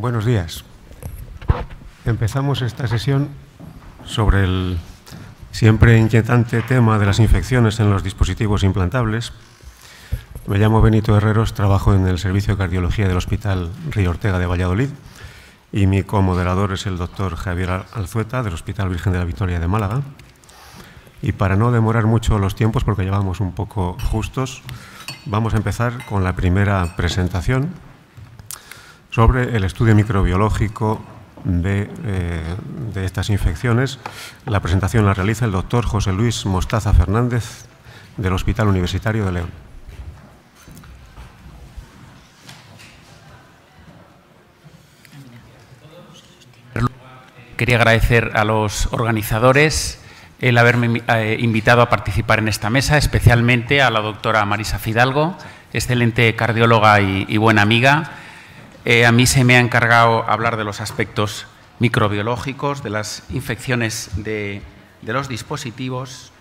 Buenos días. Empezamos esta sesión sobre el siempre inquietante tema de las infecciones en los dispositivos implantables. Me llamo Benito Herreros, trabajo en el Servicio de Cardiología del Hospital Río Ortega de Valladolid y mi comoderador es el doctor Javier Alzueta del Hospital Virgen de la Victoria de Málaga. Y para no demorar mucho los tiempos, porque llevamos un poco justos, vamos a empezar con la primera presentación sobre el estudio microbiológico de estas infecciones. La presentación la realiza el doctor José Luis Mostaza Fernández del Hospital Universitario de León. Quería agradecer a los organizadores el haberme invitado a participar en esta mesa, especialmente a la doctora Marisa Fidalgo, excelente cardióloga y buena amiga. A mí se me ha encargado hablar de los aspectos microbiológicos, de las infecciones de los dispositivos.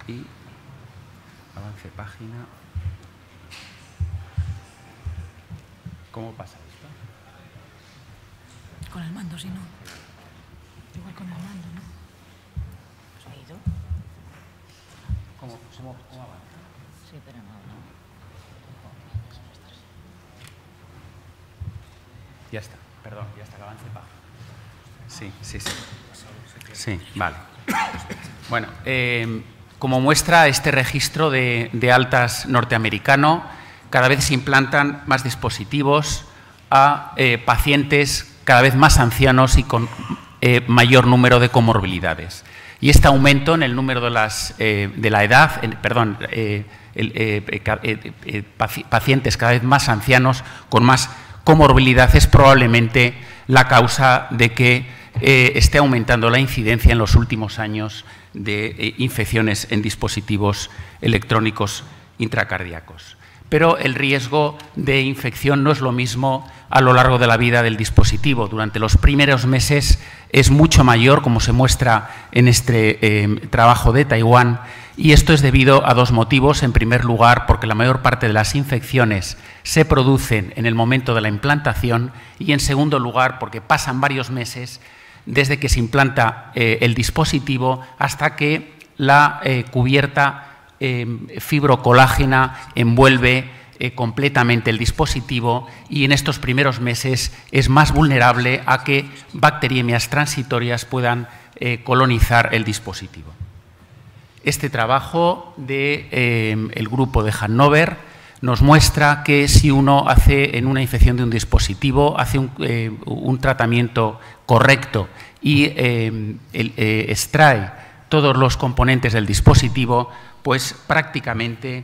Y avance página. ¿Cómo pasa esto? Con el mando, si no. Igual con el mando, ¿no? ¿Has oído? ¿Cómo avanza? Sí, pero no. Ya está, perdón, ya está, que avance página. Sí. Sí, vale. Bueno, como muestra este registro de altas norteamericano, cada vez se implantan más dispositivos a pacientes cada vez más ancianos y con mayor número de comorbilidades. Y este aumento en el número de la edad, pacientes cada vez más ancianos con más comorbilidad es probablemente la causa de que esté aumentando la incidencia en los últimos años de infecciones en dispositivos electrónicos intracardíacos. Pero el riesgo de infección no es lo mismo a lo largo de la vida del dispositivo. Durante los primeros meses es mucho mayor, como se muestra en este trabajo de Taiwán, y esto es debido a dos motivos. En primer lugar, porque la mayor parte de las infecciones se producen en el momento de la implantación, y en segundo lugar, porque pasan varios meses desde que se implanta el dispositivo hasta que la cubierta fibrocolágena envuelve completamente el dispositivo, y en estos primeros meses es más vulnerable a que bacteriemias transitorias puedan colonizar el dispositivo. Este trabajo del grupo de Hannover nos muestra que si uno hace en una infección de un dispositivo, hace un tratamiento correcto y extrae todos los componentes del dispositivo, pues prácticamente,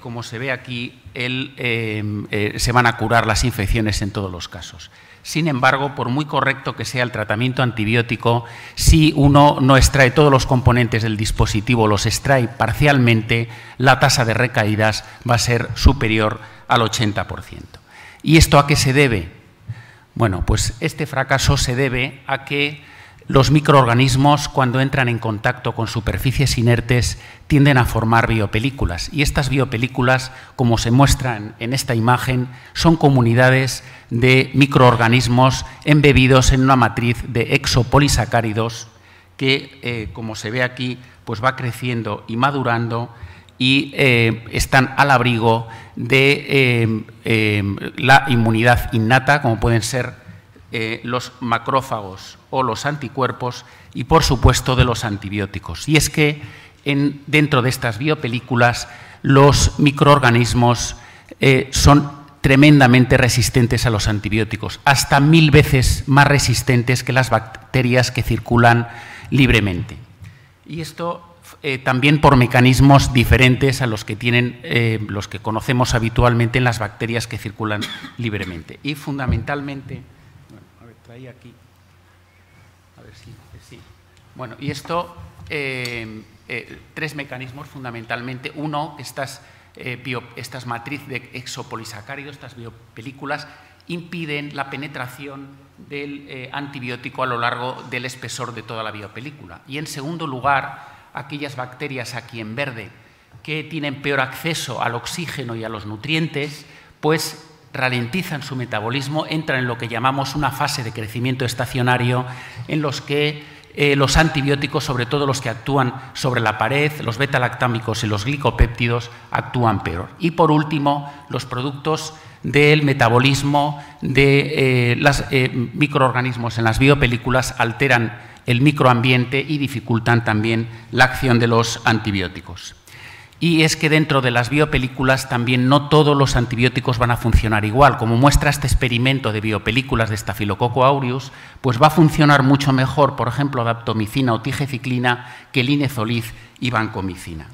como se ve aquí, se van a curar las infecciones en todos los casos. Sin embargo, por muy correcto que sea el tratamiento antibiótico, si uno no extrae todos los componentes del dispositivo, los extrae parcialmente, la tasa de recaídas va a ser superior al 80%. ¿Y esto a qué se debe? Bueno, pues este fracaso se debe a que los microorganismos, cuando entran en contacto con superficies inertes, tienden a formar biopelículas. Y estas biopelículas, como se muestran en esta imagen, son comunidades de microorganismos embebidos en una matriz de exopolisacáridos que, como se ve aquí, pues va creciendo y madurando y están al abrigo de la inmunidad innata, como pueden ser los macrófagos o los anticuerpos, y por supuesto de los antibióticos. Y es que dentro de estas biopelículas los microorganismos son tremendamente resistentes a los antibióticos, hasta 1000 veces más resistentes que las bacterias que circulan libremente. Y esto también por mecanismos diferentes a los que tienen los que conocemos habitualmente en las bacterias que circulan libremente. Y fundamentalmente, traía aquí, a ver si sí. Bueno, y esto, tres mecanismos fundamentalmente. Uno, estas matriz de exopolisacáridos, estas biopelículas, impiden la penetración del antibiótico a lo largo del espesor de toda la biopelícula. Y en segundo lugar, aquellas bacterias aquí en verde que tienen peor acceso al oxígeno y a los nutrientes, pues ralentizan su metabolismo, entran en lo que llamamos una fase de crecimiento estacionario, en los que los antibióticos, sobre todo los que actúan sobre la pared, los beta-lactámicos y los glicopéptidos, actúan peor. Y por último, los productos del metabolismo de los microorganismos en las biopelículas alteran el microambiente y dificultan también la acción de los antibióticos. Y es que dentro de las biopelículas también no todos los antibióticos van a funcionar igual. Como muestra este experimento de biopelículas de Staphylococcus aureus, pues va a funcionar mucho mejor, por ejemplo, daptomicina o tigeciclina que linezolid y vancomicina.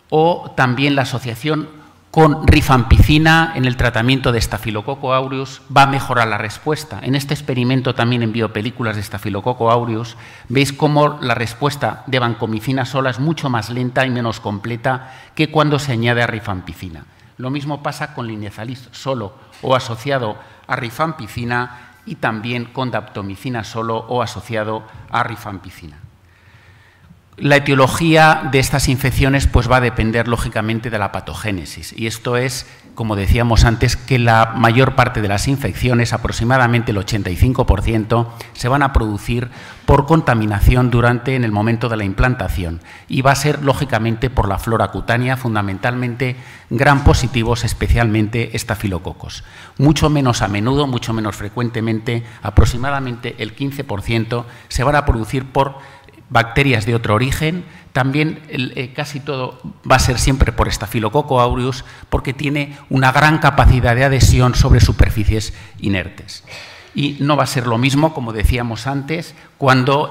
O también la asociación con rifampicina en el tratamiento de Staphylococcus aureus va a mejorar la respuesta. En este experimento también en biopelículas de Staphylococcus aureus veis cómo la respuesta de vancomicina sola es mucho más lenta y menos completa que cuando se añade a rifampicina. Lo mismo pasa con linezolid solo o asociado a rifampicina y también con daptomicina solo o asociado a rifampicina. La etiología de estas infecciones pues, va a depender, lógicamente, de la patogénesis. Y esto es, como decíamos antes, que la mayor parte de las infecciones, aproximadamente el 85%, se van a producir por contaminación en el momento de la implantación. Y va a ser, lógicamente, por la flora cutánea, fundamentalmente gram positivos, especialmente estafilococos. Mucho menos a menudo, mucho menos frecuentemente, aproximadamente el 15%, se van a producir por bacterias de otro origen. También casi todo va a ser siempre por Staphylococcus aureus porque tiene una gran capacidad de adhesión sobre superficies inertes. Y no va a ser lo mismo, como decíamos antes, cuando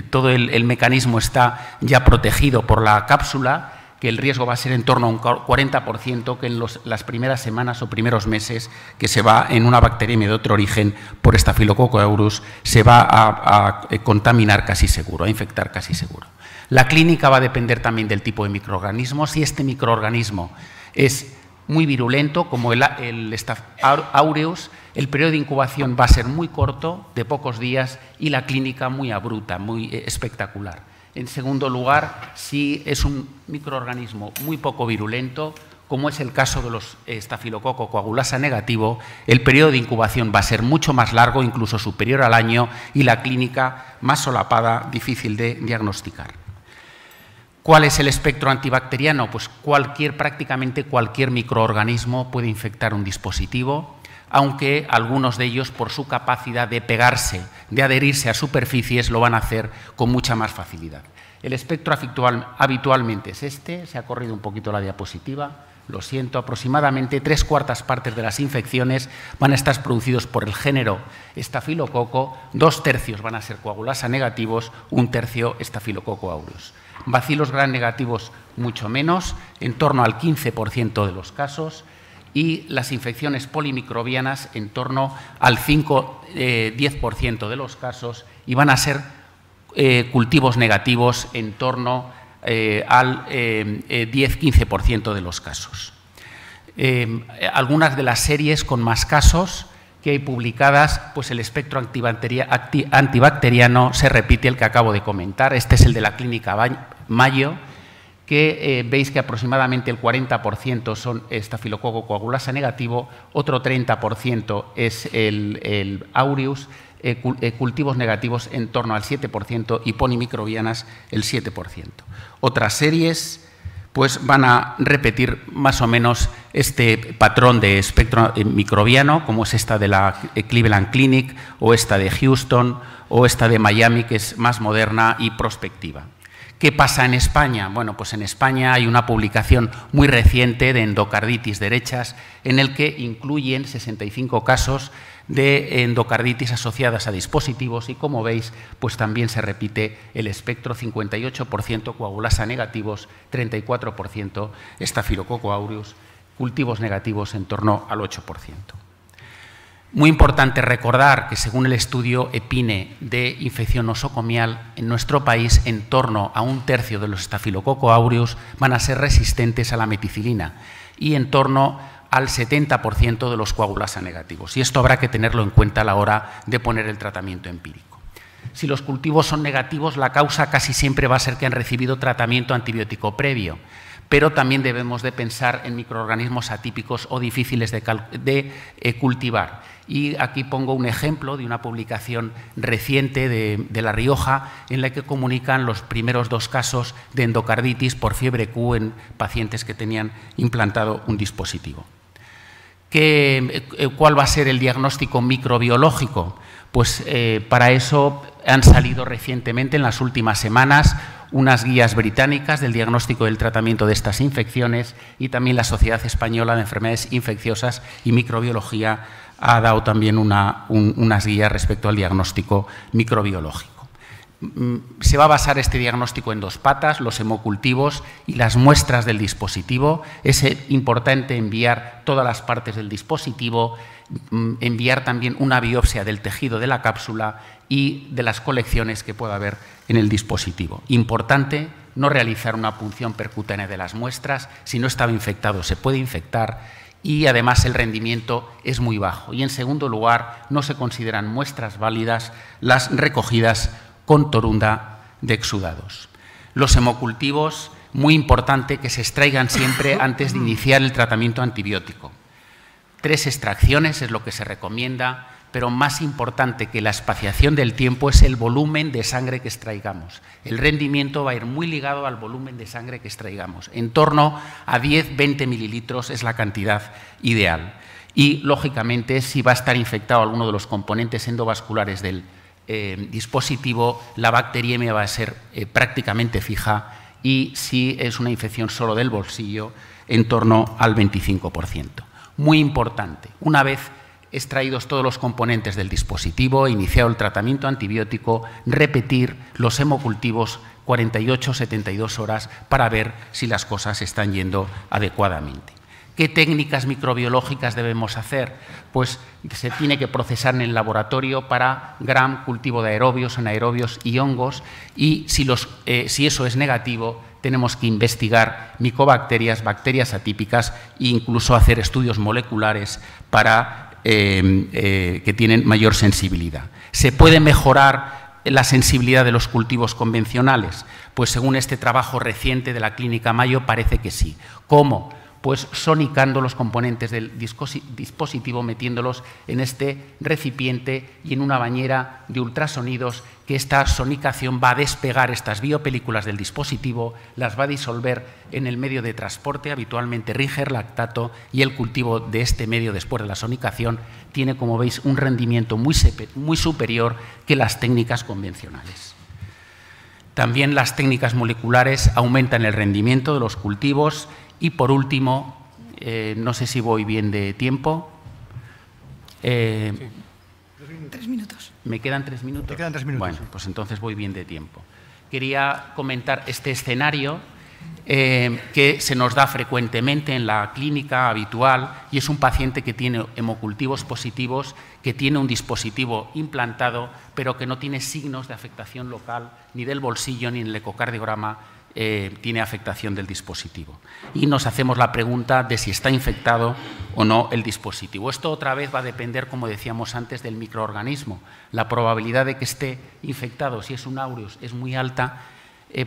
todo el mecanismo está ya protegido por la cápsula, que el riesgo va a ser en torno a un 40%, que en las primeras semanas o primeros meses que se va en una bacteriemia de otro origen por Staphylococcus aureus se va a contaminar casi seguro, a infectar casi seguro. La clínica va a depender también del tipo de microorganismo. Si este microorganismo es muy virulento, como el Staphylococcus aureus, el periodo de incubación va a ser muy corto, de pocos días, y la clínica muy abrupta, muy espectacular. En segundo lugar, si es un microorganismo muy poco virulento, como es el caso de los Staphylococcus coagulasa negativo, el periodo de incubación va a ser mucho más largo, incluso superior al año, y la clínica más solapada, difícil de diagnosticar. ¿Cuál es el espectro antibacteriano? Pues prácticamente cualquier microorganismo puede infectar un dispositivo, aunque algunos de ellos, por su capacidad de pegarse, de adherirse a superficies, lo van a hacer con mucha más facilidad. El espectro habitualmente es este, se ha corrido un poquito la diapositiva, lo siento, aproximadamente 3/4 partes de las infecciones van a estar producidos por el género estafilococo, 2/3 van a ser coagulasa negativos, 1/3 Staphylococcus aureus. Bacilos gram negativos mucho menos, en torno al 15% de los casos, y las infecciones polimicrobianas en torno al 5-10% de los casos, y van a ser cultivos negativos en torno al 10-15% de los casos. Algunas de las series con más casos que hay publicadas, pues el espectro antibacteriano se repite el que acabo de comentar. Este es el de la clínica Mayo, que veis que aproximadamente el 40% son Staphylococcus coagulasa negativo, otro 30% es el aureus, cultivos negativos en torno al 7% y polimicrobianas el 7%. Otras series pues van a repetir más o menos este patrón de espectro microbiano, como es esta de la Cleveland Clinic, o esta de Houston, o esta de Miami, que es más moderna y prospectiva. ¿Qué pasa en España? Bueno, pues en España hay una publicación muy reciente de endocarditis derechas en el que incluyen 65 casos de endocarditis asociadas a dispositivos y, como veis, pues también se repite el espectro: 58% coagulasa negativos, 34% Staphylococcus aureus, cultivos negativos en torno al 8%. Muy importante recordar que, según el estudio EPINE de infección nosocomial, en nuestro país en torno a 1/3 de los Staphylococcus aureus van a ser resistentes a la meticilina y en torno al 70% de los coagulasa negativos. Y esto habrá que tenerlo en cuenta a la hora de poner el tratamiento empírico. Si los cultivos son negativos, la causa casi siempre va a ser que han recibido tratamiento antibiótico previo, pero también debemos de pensar en microorganismos atípicos o difíciles de cultivar. Y aquí pongo un ejemplo de una publicación reciente de La Rioja en la que comunican los primeros 2 casos de endocarditis por fiebre Q en pacientes que tenían implantado un dispositivo. ¿Cuál va a ser el diagnóstico microbiológico? Pues para eso han salido recientemente, en las últimas semanas, unas guías británicas del diagnóstico y del tratamiento de estas infecciones, y también la Sociedad Española de Enfermedades Infecciosas y Microbiología ha dado también unas guías respecto al diagnóstico microbiológico. Se va a basar este diagnóstico en 2 patas, los hemocultivos y las muestras del dispositivo. Es importante enviar todas las partes del dispositivo, enviar también una biopsia del tejido de la cápsula y de las colecciones que pueda haber en el dispositivo. Importante no realizar una punción percutánea de las muestras. Si no estaba infectado, se puede infectar, y además el rendimiento es muy bajo. Y en segundo lugar, no se consideran muestras válidas las recogidas con torunda de exudados. Los hemocultivos, muy importante que se extraigan siempre antes de iniciar el tratamiento antibiótico. 3 extracciones es lo que se recomienda, pero más importante que la espaciación del tiempo es el volumen de sangre que extraigamos. El rendimiento va a ir muy ligado al volumen de sangre que extraigamos. En torno a 10-20 mililitros es la cantidad ideal. Y, lógicamente, si va a estar infectado alguno de los componentes endovasculares del dispositivo, la bacteriemia va a ser prácticamente fija, y si es una infección solo del bolsillo, en torno al 25%. Muy importante, una vez extraídos todos los componentes del dispositivo, iniciado el tratamiento antibiótico, repetir los hemocultivos 48-72 horas para ver si las cosas están yendo adecuadamente. ¿Qué técnicas microbiológicas debemos hacer? Pues se tiene que procesar en el laboratorio para Gram, cultivo de aerobios, anaerobios y hongos, y si eso es negativo, tenemos que investigar micobacterias, bacterias atípicas e incluso hacer estudios moleculares para que tienen mayor sensibilidad. ¿Se puede mejorar la sensibilidad de los cultivos convencionales? Pues según este trabajo reciente de la Clínica Mayo parece que sí. ¿Cómo? Pues sonicando los componentes del dispositivo, metiéndolos en este recipiente y en una bañera de ultrasonidos, que esta sonicación va a despegar estas biopelículas del dispositivo, las va a disolver en el medio de transporte, habitualmente Ringer lactato, y el cultivo de este medio después de la sonicación tiene, como veis, un rendimiento muy superior que las técnicas convencionales. También las técnicas moleculares aumentan el rendimiento de los cultivos. Y, por último, no sé si voy bien de tiempo. 3 minutos. ¿Me quedan 3 minutos? Te quedan 3 minutos. Bueno, pues entonces voy bien de tiempo. Quería comentar este escenario que se nos da frecuentemente en la clínica habitual, y es un paciente que tiene hemocultivos positivos, que tiene un dispositivo implantado, pero que no tiene signos de afectación local, ni del bolsillo, ni en el ecocardiograma tiene afectación del dispositivo. Y nos hacemos la pregunta de si está infectado o no el dispositivo. Esto otra vez va a depender, como decíamos antes, del microorganismo. La probabilidad de que esté infectado, si es un aureus, es muy alta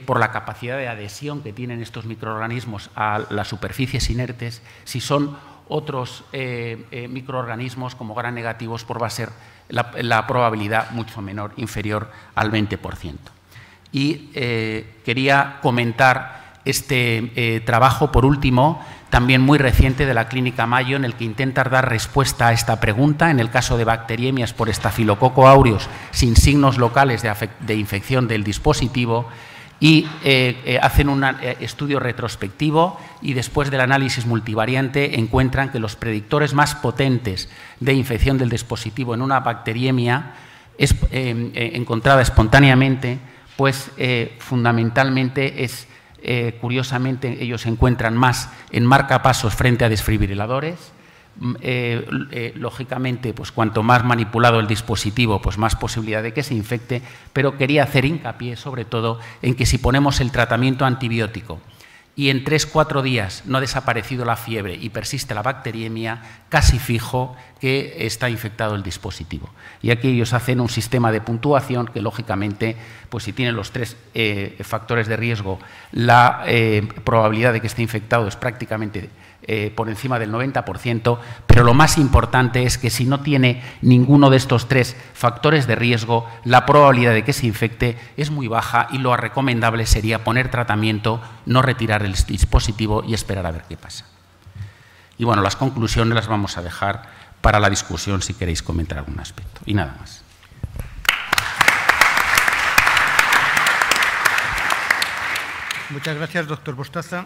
por la capacidad de adhesión que tienen estos microorganismos a las superficies inertes. Si son otros microorganismos como gram negativos, pues va a ser la probabilidad mucho menor, inferior al 20%. Y quería comentar este trabajo, por último, también muy reciente, de la Clínica Mayo, en el que intentan dar respuesta a esta pregunta en el caso de bacteriemias por Staphylococcus aureus sin signos locales de infección del dispositivo, y hacen un estudio retrospectivo, y después del análisis multivariante encuentran que los predictores más potentes de infección del dispositivo en una bacteriemia encontrada espontáneamente, pues fundamentalmente es, curiosamente, ellos se encuentran más en marcapasos frente a desfibriladores. Lógicamente, pues cuanto más manipulado el dispositivo, pues más posibilidad de que se infecte, pero quería hacer hincapié sobre todo en que si ponemos el tratamiento antibiótico y en 3-4 días no ha desaparecido la fiebre y persiste la bacteriemia, casi fijo que está infectado el dispositivo. Y aquí ellos hacen un sistema de puntuación que, lógicamente, pues si tienen los 3 factores de riesgo, la probabilidad de que esté infectado es prácticamente por encima del 90%, pero lo más importante es que si no tiene ninguno de estos 3 factores de riesgo, la probabilidad de que se infecte es muy baja y lo recomendable sería poner tratamiento, no retirar el dispositivo y esperar a ver qué pasa. Y bueno, las conclusiones las vamos a dejar para la discusión si queréis comentar algún aspecto. Y nada más. Muchas gracias, doctor Bostaza.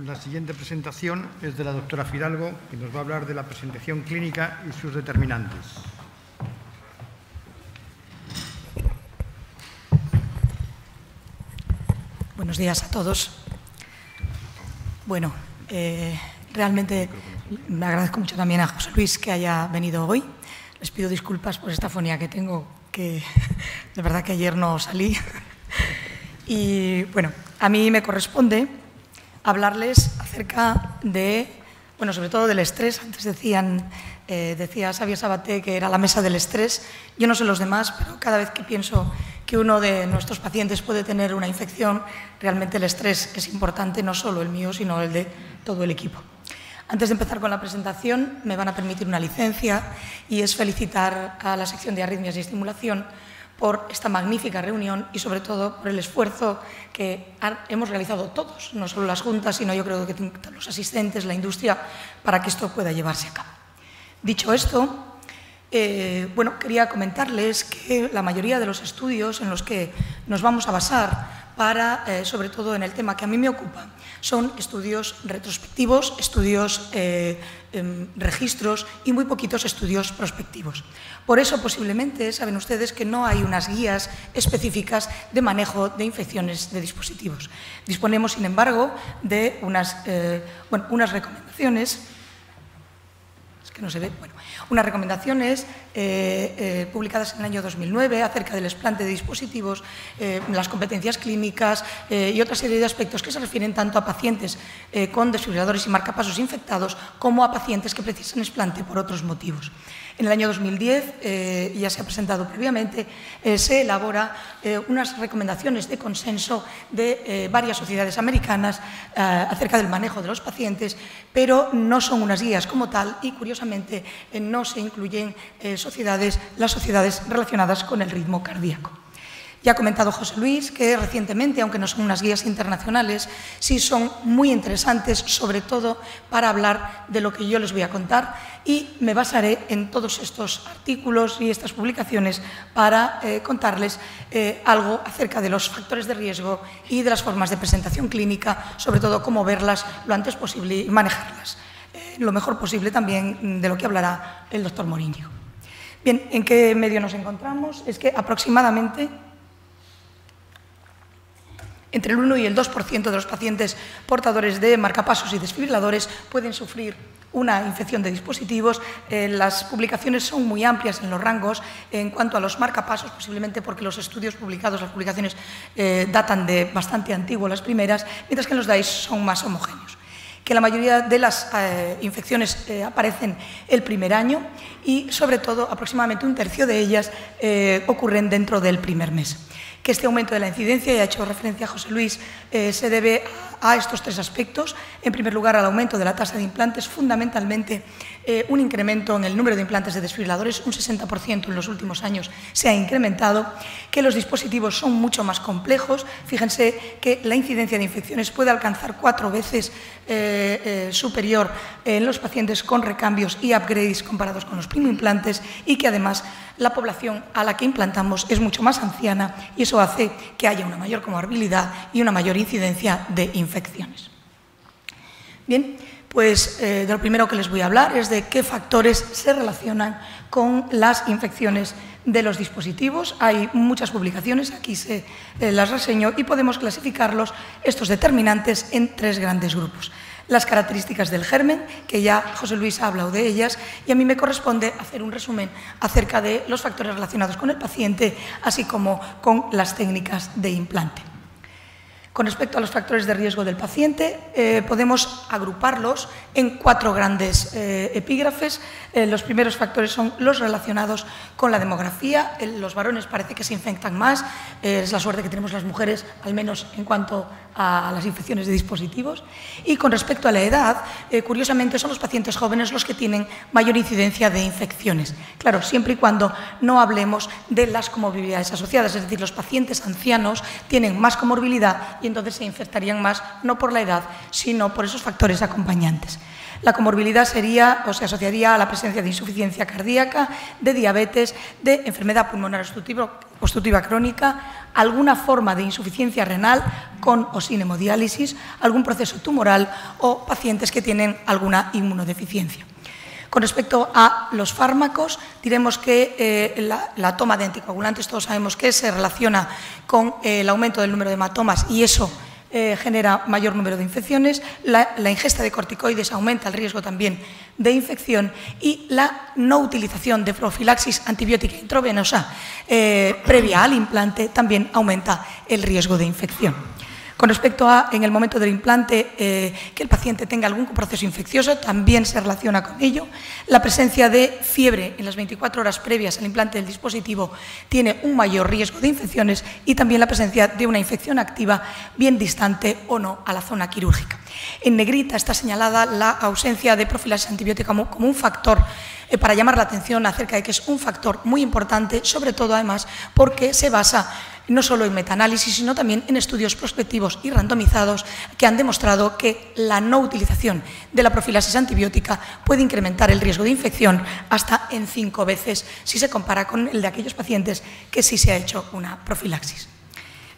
La siguiente presentación es de la doctora Fidalgo, que nos va a hablar de la presentación clínica y sus determinantes. Buenos días a todos. Bueno, realmente me agradezco mucho también a José Luis que haya venido hoy. Les pido disculpas por esta fonía que tengo, que de verdad que ayer no salí. Y bueno, a mí me corresponde hablarles acerca de, bueno, sobre todo del estrés. Antes decía Xavier Sabaté que era la mesa del estrés. Yo no sé los demás, pero cada vez que pienso que uno de nuestros pacientes puede tener una infección, realmente el estrés es importante, no solo el mío, sino el de todo el equipo. Antes de empezar con la presentación, me van a permitir una licencia y es felicitar a la sección de arritmias y estimulación por esta magnífica reunión y, sobre todo, por el esfuerzo que hemos realizado todos, no solo las juntas, sino yo creo que los asistentes, la industria, para que esto pueda llevarse a cabo. Dicho esto, bueno, quería comentarles que la mayoría de los estudios en los que nos vamos a basar para, sobre todo en el tema que a mí me ocupa, son estudios retrospectivos, estudios registros y muy poquitos estudios prospectivos. Por eso, posiblemente, saben ustedes que no hay unas guías específicas de manejo de infecciones de dispositivos. Disponemos, sin embargo, de unas recomendaciones. Es que no se ve. Bueno, unas recomendaciones publicadas en el año 2009 acerca del explante de dispositivos, las competencias clínicas y otra serie de aspectos que se refieren tanto a pacientes con desfibriladores y marcapasos infectados como a pacientes que precisan explante por otros motivos. En el año 2010, ya se ha presentado previamente, se elabora unas recomendaciones de consenso de varias sociedades americanas acerca del manejo de los pacientes, pero no son unas guías como tal y, curiosamente, no se incluyen las sociedades relacionadas con el ritmo cardíaco. Ya ha comentado José Luis que recientemente, aunque no son unas guías internacionales, sí son muy interesantes, sobre todo para hablar de lo que yo les voy a contar, y me basaré en todos estos artículos y estas publicaciones para contarles algo acerca de los factores de riesgo y de las formas de presentación clínica, sobre todo cómo verlas lo antes posible y manejarlas lo mejor posible, también de lo que hablará el doctor Morínigo. Bien, ¿en qué medio nos encontramos? Es que aproximadamente entre el 1 y el 2% de los pacientes portadores de marcapasos y desfibriladores pueden sufrir una infección de dispositivos. Las publicaciones son muy amplias en los rangos en cuanto a los marcapasos, posiblemente porque los estudios publicados, las publicaciones datan de bastante antiguo las primeras, mientras que en los DAIS son más homogéneos. Que la mayoría de las infecciones aparecen el primer año y, sobre todo, aproximadamente un tercio de ellas ocurren dentro del primer mes. Que este aumento de la incidencia, y ha hecho referencia a José Luis, se debe a estos 3 aspectos. En primer lugar, al aumento de la tasa de implantes, fundamentalmente un incremento en el número de implantes de desfibriladores, un 60% en los últimos años se ha incrementado, que los dispositivos son mucho más complejos. Fíjense que la incidencia de infecciones puede alcanzar 4 veces superior en los pacientes con recambios y upgrades comparados con los primo implantes, y que además la población a la que implantamos es mucho más anciana y eso hace que haya una mayor comorbilidad y una mayor incidencia de infecciones. Bien, pues de lo primero que les voy a hablar es de qué factores se relacionan con las infecciones de los dispositivos. Hay muchas publicaciones, aquí se las reseño, y podemos clasificarlos, estos determinantes, en 3 grandes grupos. Las características del germen, que ya José Luis ha hablado de ellas, y a mí me corresponde hacer un resumen acerca de los factores relacionados con el paciente, así como con las técnicas de implante. Con respecto a los factores de riesgo del paciente, podemos agruparlos en 4 grandes epígrafes. Los primeros factores son los relacionados con la demografía. Los varones parece que se infectan más. Es la suerte que tenemos las mujeres, al menos en cuanto a las infecciones de dispositivos. Y con respecto a la edad, curiosamente son los pacientes jóvenes los que tienen mayor incidencia de infecciones. Claro, siempre y cuando no hablemos de las comorbilidades asociadas, es decir, los pacientes ancianos tienen más comorbilidad y entonces se infectarían más, no por la edad, sino por esos factores acompañantes. La comorbilidad sería o se asociaría a la presencia de insuficiencia cardíaca, de diabetes, de enfermedad pulmonar obstructiva crónica, alguna forma de insuficiencia renal con o sin hemodiálisis, algún proceso tumoral o pacientes que tienen alguna inmunodeficiencia. Con respecto a los fármacos, diremos que la toma de anticoagulantes, todos sabemos que se relaciona con el aumento del número de hematomas y eso genera mayor número de infecciones. La ingesta de corticoides aumenta el riesgo también de infección y la no utilización de profilaxis antibiótica intravenosa previa al implante también aumenta el riesgo de infección. Con respecto a, en el momento del implante, que el paciente tenga algún proceso infeccioso, también se relaciona con ello. La presencia de fiebre en las 24 horas previas al implante del dispositivo tiene un mayor riesgo de infecciones y también la presencia de una infección activa, bien distante o no a la zona quirúrgica. En negrita está señalada la ausencia de profilaxis antibiótica como un factor para llamar la atención acerca de que es un factor muy importante, sobre todo además porque se basa no solo en metaanálisis, sino también en estudios prospectivos y randomizados que han demostrado que la no utilización de la profilaxis antibiótica puede incrementar el riesgo de infección hasta en 5 veces si se compara con el de aquellos pacientes que sí se ha hecho una profilaxis.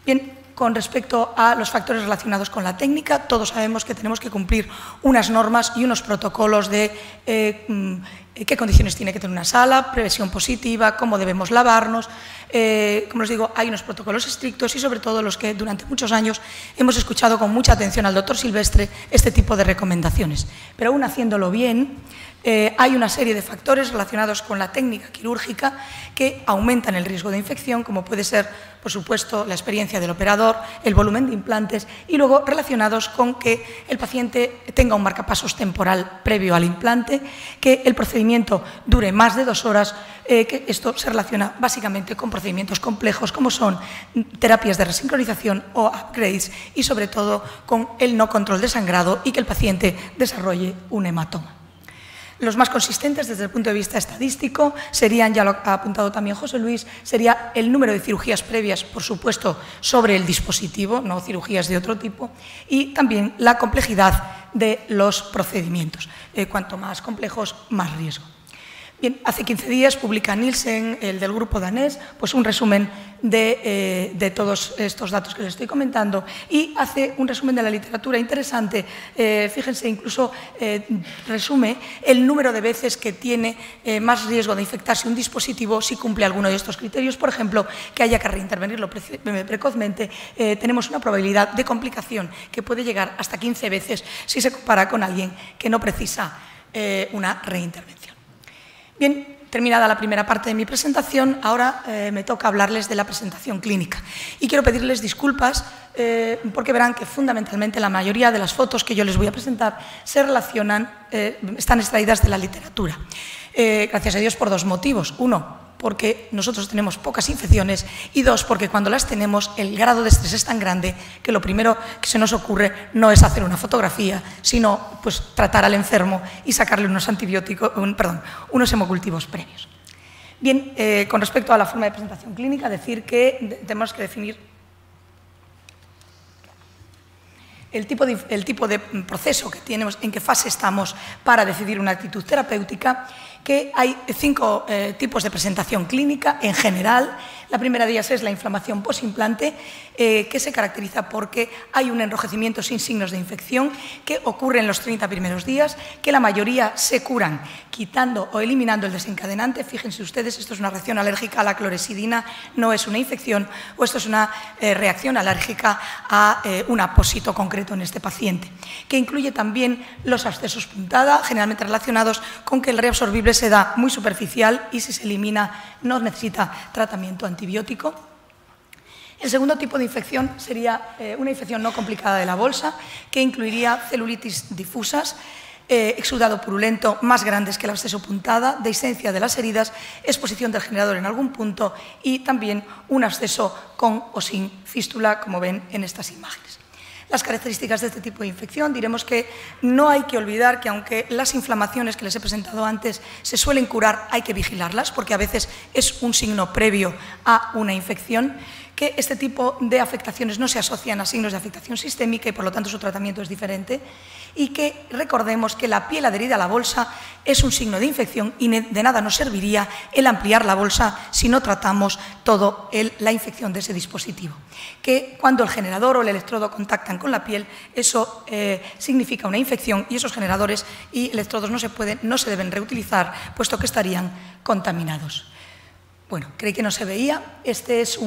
Bien, con respecto a los factores relacionados con la técnica, todos sabemos que tenemos que cumplir unas normas y unos protocolos de qué condiciones tiene que tener una sala, presión positiva, cómo debemos lavarnos. Como os digo, hay unos protocolos estrictos y sobre todo los que durante muchos años hemos escuchado con mucha atención al doctor Silvestre este tipo de recomendaciones. Pero aún haciéndolo bien, hay una serie de factores relacionados con la técnica quirúrgica que aumentan el riesgo de infección, como puede ser, por supuesto, la experiencia del operador, el volumen de implantes y luego relacionados con que el paciente tenga un marcapasos temporal previo al implante, que el procedimiento dure más de 2 horas, que esto se relaciona básicamente con procedimientos complejos como son terapias de resincronización o upgrades y sobre todo con el no control de sangrado y que el paciente desarrolle un hematoma. Los más consistentes desde el punto de vista estadístico serían, ya lo ha apuntado también José Luis, sería el número de cirugías previas, por supuesto, sobre el dispositivo, no cirugías de otro tipo, y también la complejidad de los procedimientos. Cuanto más complejos, más riesgo. Bien, hace 15 días publica Nielsen, el del grupo danés, pues un resumen de todos estos datos que les estoy comentando y hace un resumen de la literatura interesante. Fíjense, incluso resume el número de veces que tiene más riesgo de infectarse un dispositivo si cumple alguno de estos criterios. Por ejemplo, que haya que reintervenirlo precozmente, tenemos una probabilidad de complicación que puede llegar hasta 15 veces si se compara con alguien que no precisa una reintervención. Bien, terminada la primera parte de mi presentación, ahora me toca hablarles de la presentación clínica. Y quiero pedirles disculpas porque verán que fundamentalmente la mayoría de las fotos que yo les voy a presentar se relacionan, están extraídas de la literatura. Gracias a Dios por 2 motivos. Uno, porque nosotros tenemos pocas infecciones y 2, porque cuando las tenemos el grado de estrés es tan grande que lo primero que se nos ocurre no es hacer una fotografía, sino pues, tratar al enfermo y sacarle unos antibióticos, unos hemocultivos previos. Bien, con respecto a la forma de presentación clínica, decir que tenemos que definir el tipo de proceso que tenemos, en qué fase estamos para decidir una actitud terapéutica, que hay 5 tipos de presentación clínica en general. La primera de ellas es la inflamación posimplante, que se caracteriza porque hay un enrojecimiento sin signos de infección que ocurre en los 30 primeros días, que la mayoría se curan quitando o eliminando el desencadenante. Fíjense ustedes, esto es una reacción alérgica a la clorexidina, no es una infección, o esto es una reacción alérgica a un apósito concreto en este paciente, que incluye también los abscesos puntada, generalmente relacionados con que el reabsorbible se da muy superficial y si se elimina no necesita tratamiento antibiótico. El segundo tipo de infección sería una infección no complicada de la bolsa, que incluiría celulitis difusas, exudado purulento más grandes que el absceso puntada, dehiscencia de las heridas, exposición del generador en algún punto y también un absceso con o sin fístula, como ven en estas imágenes. Las características de este tipo de infección, diremos que no hay que olvidar que aunque las inflamaciones que les he presentado antes se suelen curar, hay que vigilarlas porque a veces es un signo previo a una infección, que este tipo de afectaciones no se asocian a signos de afectación sistémica y por lo tanto su tratamiento es diferente, y que recordemos que la piel adherida a la bolsa es un signo de infección y de nada nos serviría el ampliar la bolsa si no tratamos toda la infección de ese dispositivo. Que cuando el generador o el electrodo contactan con la piel, eso significa una infección y esos generadores y electrodos no se deben reutilizar, puesto que estarían contaminados. Bueno, creí que no se veía. Este es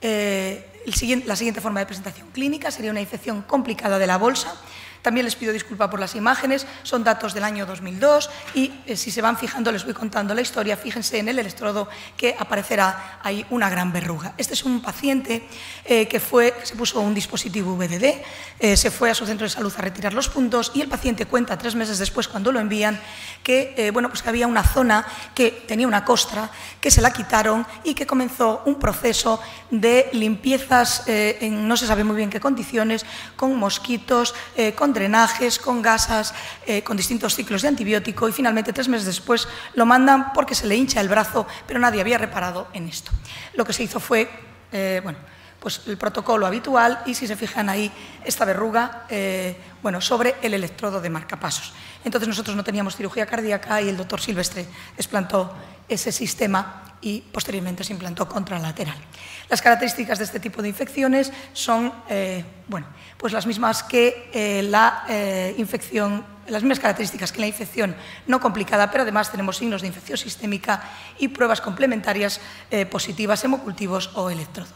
la siguiente forma de presentación clínica, sería una infección complicada de la bolsa. También les pido disculpa por las imágenes, son datos del año 2002 y si se van fijando les voy contando la historia. Fíjense en el electrodo que aparecerá ahí una gran verruga. Este es un paciente que se puso un dispositivo VDD, se fue a su centro de salud a retirar los puntos y el paciente cuenta 3 meses después cuando lo envían que, que había una zona que tenía una costra, que se la quitaron y que comenzó un proceso de limpiezas en no se sabe muy bien qué condiciones, con mosquitos, con drenajes, con gasas, con distintos ciclos de antibiótico y finalmente 3 meses después lo mandan porque se le hincha el brazo, pero nadie había reparado en esto. Lo que se hizo fue, pues el protocolo habitual y si se fijan ahí esta verruga, sobre el electrodo de marcapasos. Entonces nosotros no teníamos cirugía cardíaca y el doctor Silvestre explantó ese sistema y posteriormente se implantó contralateral. Las características de este tipo de infecciones son las mismas que la infección, las mismas características que la infección no complicada, pero además tenemos signos de infección sistémica y pruebas complementarias positivas, hemocultivos o electrodo.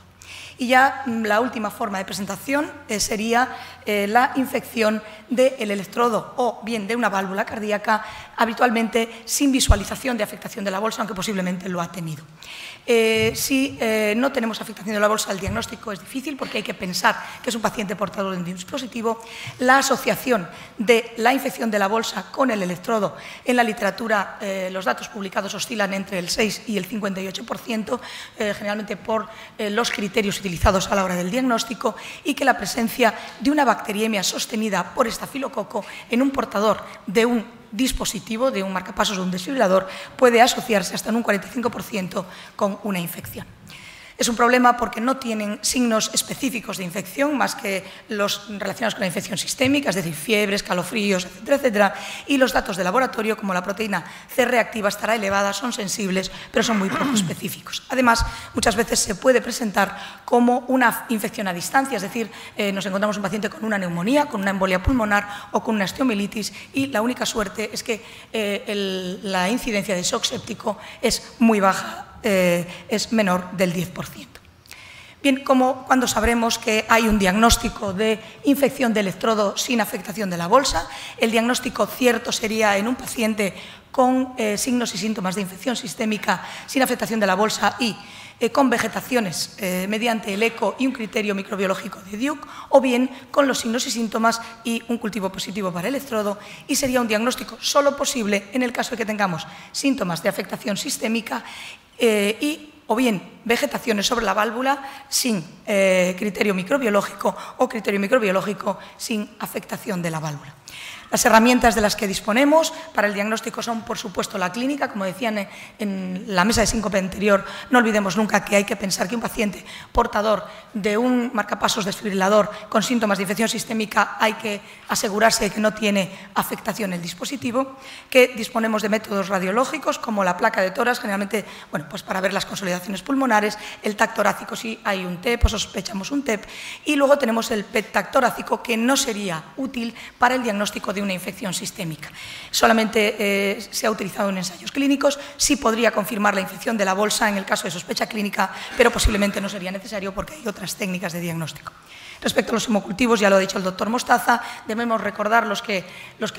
Y ya la última forma de presentación sería la infección del electrodo o bien de una válvula cardíaca, habitualmente sin visualización de afectación de la bolsa, aunque posiblemente lo ha tenido. Si no tenemos afectación de la bolsa, el diagnóstico es difícil porque hay que pensar que es un paciente portador de un dispositivo. La asociación de la infección de la bolsa con el electrodo, en la literatura los datos publicados oscilan entre el 6 y el 58%, generalmente por los criterios utilizados a la hora del diagnóstico, y que la presencia de una bacteriemia sostenida por estafilococo en un portador de un dispositivo, de un marcapasos o un desfibrilador, puede asociarse hasta en un 45% con una infección. Es un problema porque no tienen signos específicos de infección, más que los relacionados con la infección sistémica, es decir, fiebre, escalofríos, etcétera, etcétera, y los datos de laboratorio, como la proteína C reactiva estará elevada, son sensibles, pero son muy poco específicos. Además, muchas veces se puede presentar como una infección a distancia, es decir, nos encontramos un paciente con una neumonía, con una embolia pulmonar o con una osteomielitis y la única suerte es que la incidencia de shock séptico es muy baja, es menor del 10%. Bien, ¿cuándo sabremos que hay un diagnóstico de infección de electrodo sin afectación de la bolsa? El diagnóstico cierto sería en un paciente con signos y síntomas de infección sistémica sin afectación de la bolsa y con vegetaciones mediante el eco y un criterio microbiológico de Duke, o bien con los signos y síntomas y un cultivo positivo para el electrodo, y sería un diagnóstico solo posible en el caso de que tengamos síntomas de afectación sistémica o bien vegetaciones sobre la válvula sin criterio microbiológico o criterio microbiológico sin afectación de la válvula. Las herramientas de las que disponemos para el diagnóstico son, por supuesto, la clínica. Como decían en la mesa de síncope anterior, no olvidemos nunca que hay que pensar que un paciente portador de un marcapasos desfibrilador con síntomas de infección sistémica hay que asegurarse de que no tiene afectación el dispositivo, que disponemos de métodos radiológicos como la placa de tórax, generalmente para ver las consolidaciones pulmonares, el TAC torácico si hay un TEP o sospechamos un TEP, y luego tenemos el PET-TAC torácico, que no sería útil para el diagnóstico de una infección sistémica. Solamente se ha utilizado en ensayos clínicos, sí podría confirmar la infección de la bolsa en el caso de sospecha clínica, pero posiblemente no sería necesario porque hay otras técnicas de diagnóstico. Respecto a los hemocultivos, ya lo ha dicho el doctor Mostaza, debemos recordar los que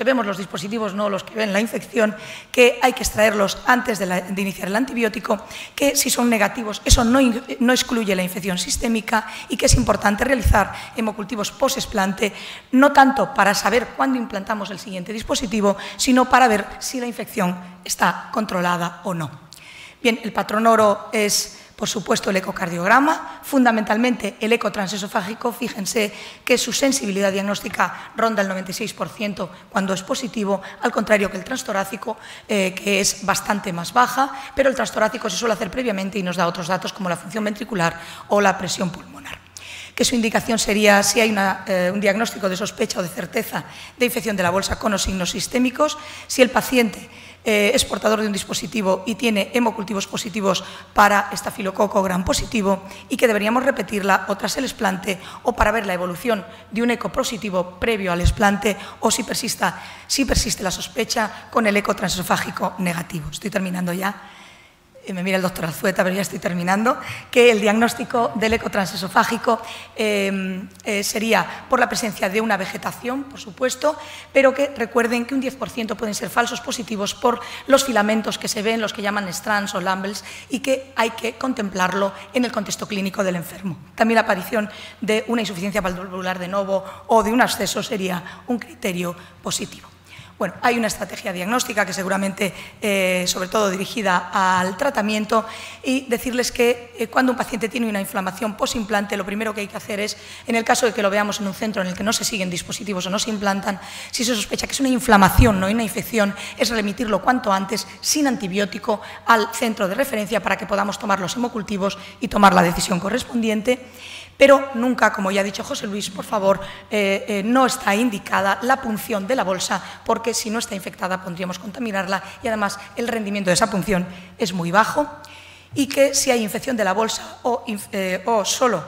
vemos los dispositivos, no los que ven la infección, que hay que extraerlos antes de iniciar el antibiótico, que si son negativos eso no excluye la infección sistémica y que es importante realizar hemocultivos post-explante, no tanto para saber cuándo implantamos el siguiente dispositivo, sino para ver si la infección está controlada o no. Bien, el patrón oro es, por supuesto, el ecocardiograma, fundamentalmente el eco transesofágico. Fíjense que su sensibilidad diagnóstica ronda el 96% cuando es positivo, al contrario que el transtorácico, que es bastante más baja, pero el transtorácico se suele hacer previamente y nos da otros datos como la función ventricular o la presión pulmonar. Que su indicación sería si hay un diagnóstico de sospecha o de certeza de infección de la bolsa con los signos sistémicos, si el paciente es portador de un dispositivo y tiene hemocultivos positivos para estafilococo gram positivo y que deberíamos repetirla o tras el explante o para ver la evolución de un eco positivo previo al explante o si persiste la sospecha con el eco transesofágico negativo. Estoy terminando ya. Me mira el doctor Alzueta, pero ya estoy terminando, que el diagnóstico del eco transesofágico sería por la presencia de una vegetación, por supuesto, pero que recuerden que un 10% pueden ser falsos positivos por los filamentos que se ven, los que llaman strands o lumbles, y que hay que contemplarlo en el contexto clínico del enfermo. También la aparición de una insuficiencia valvular de novo o de un absceso sería un criterio positivo. Bueno, hay una estrategia diagnóstica que seguramente, sobre todo dirigida al tratamiento, y decirles que cuando un paciente tiene una inflamación posimplante, lo primero que hay que hacer es, en el caso de que lo veamos en un centro en el que no se siguen dispositivos o no se implantan, si se sospecha que es una inflamación, no una infección, es remitirlo cuanto antes, sin antibiótico, al centro de referencia para que podamos tomar los hemocultivos y tomar la decisión correspondiente. Pero nunca, como ya ha dicho José Luis, por favor, no está indicada la punción de la bolsa, porque si no está infectada podríamos contaminarla y además el rendimiento de esa punción es muy bajo, y que si hay infección de la bolsa o solo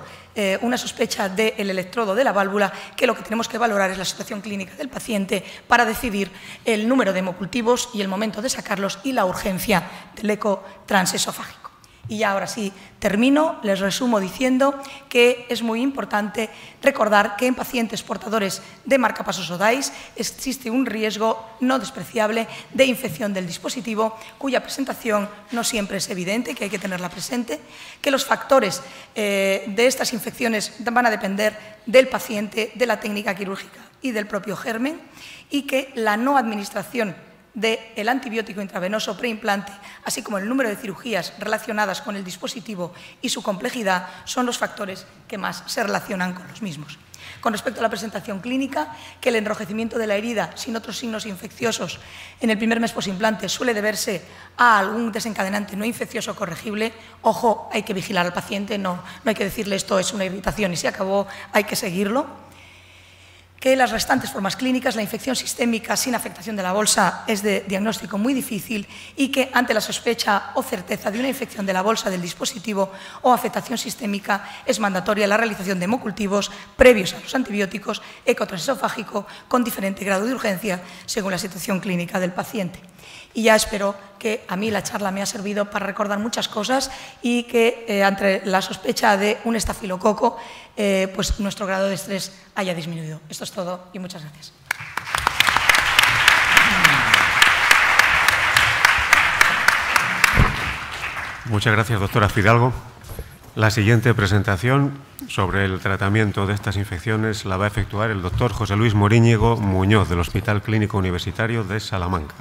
una sospecha del electrodo de la válvula, que lo que tenemos que valorar es la situación clínica del paciente para decidir el número de hemocultivos y el momento de sacarlos y la urgencia del eco transesofágico. Y ya ahora sí termino, les resumo diciendo que es muy importante recordar que en pacientes portadores de marcapasos o DAIS existe un riesgo no despreciable de infección del dispositivo, cuya presentación no siempre es evidente, que hay que tenerla presente, que los factores de estas infecciones van a depender del paciente, de la técnica quirúrgica y del propio germen, y que la no administración del antibiótico intravenoso preimplante, así como el número de cirugías relacionadas con el dispositivo y su complejidad, son los factores que más se relacionan con los mismos. Con respecto a la presentación clínica, que el enrojecimiento de la herida sin otros signos infecciosos en el primer mes posimplante suele deberse a algún desencadenante no infeccioso corregible. Ojo, hay que vigilar al paciente, no hay que decirle esto es una irritación y se acabó, hay que seguirlo. Que las restantes formas clínicas, la infección sistémica sin afectación de la bolsa es de diagnóstico muy difícil y que ante la sospecha o certeza de una infección de la bolsa del dispositivo o afectación sistémica es mandatoria la realización de hemocultivos previos a los antibióticos, eco transesofágico con diferente grado de urgencia según la situación clínica del paciente. Y ya espero que a mí la charla me ha servido para recordar muchas cosas y que ante la sospecha de un estafilococo, pues nuestro grado de estrés haya disminuido. Esto es todo y muchas gracias. Muchas gracias, doctora Fidalgo. La siguiente presentación sobre el tratamiento de estas infecciones la va a efectuar el doctor José Luis Moríñigo Muñoz, del Hospital Clínico Universitario de Salamanca.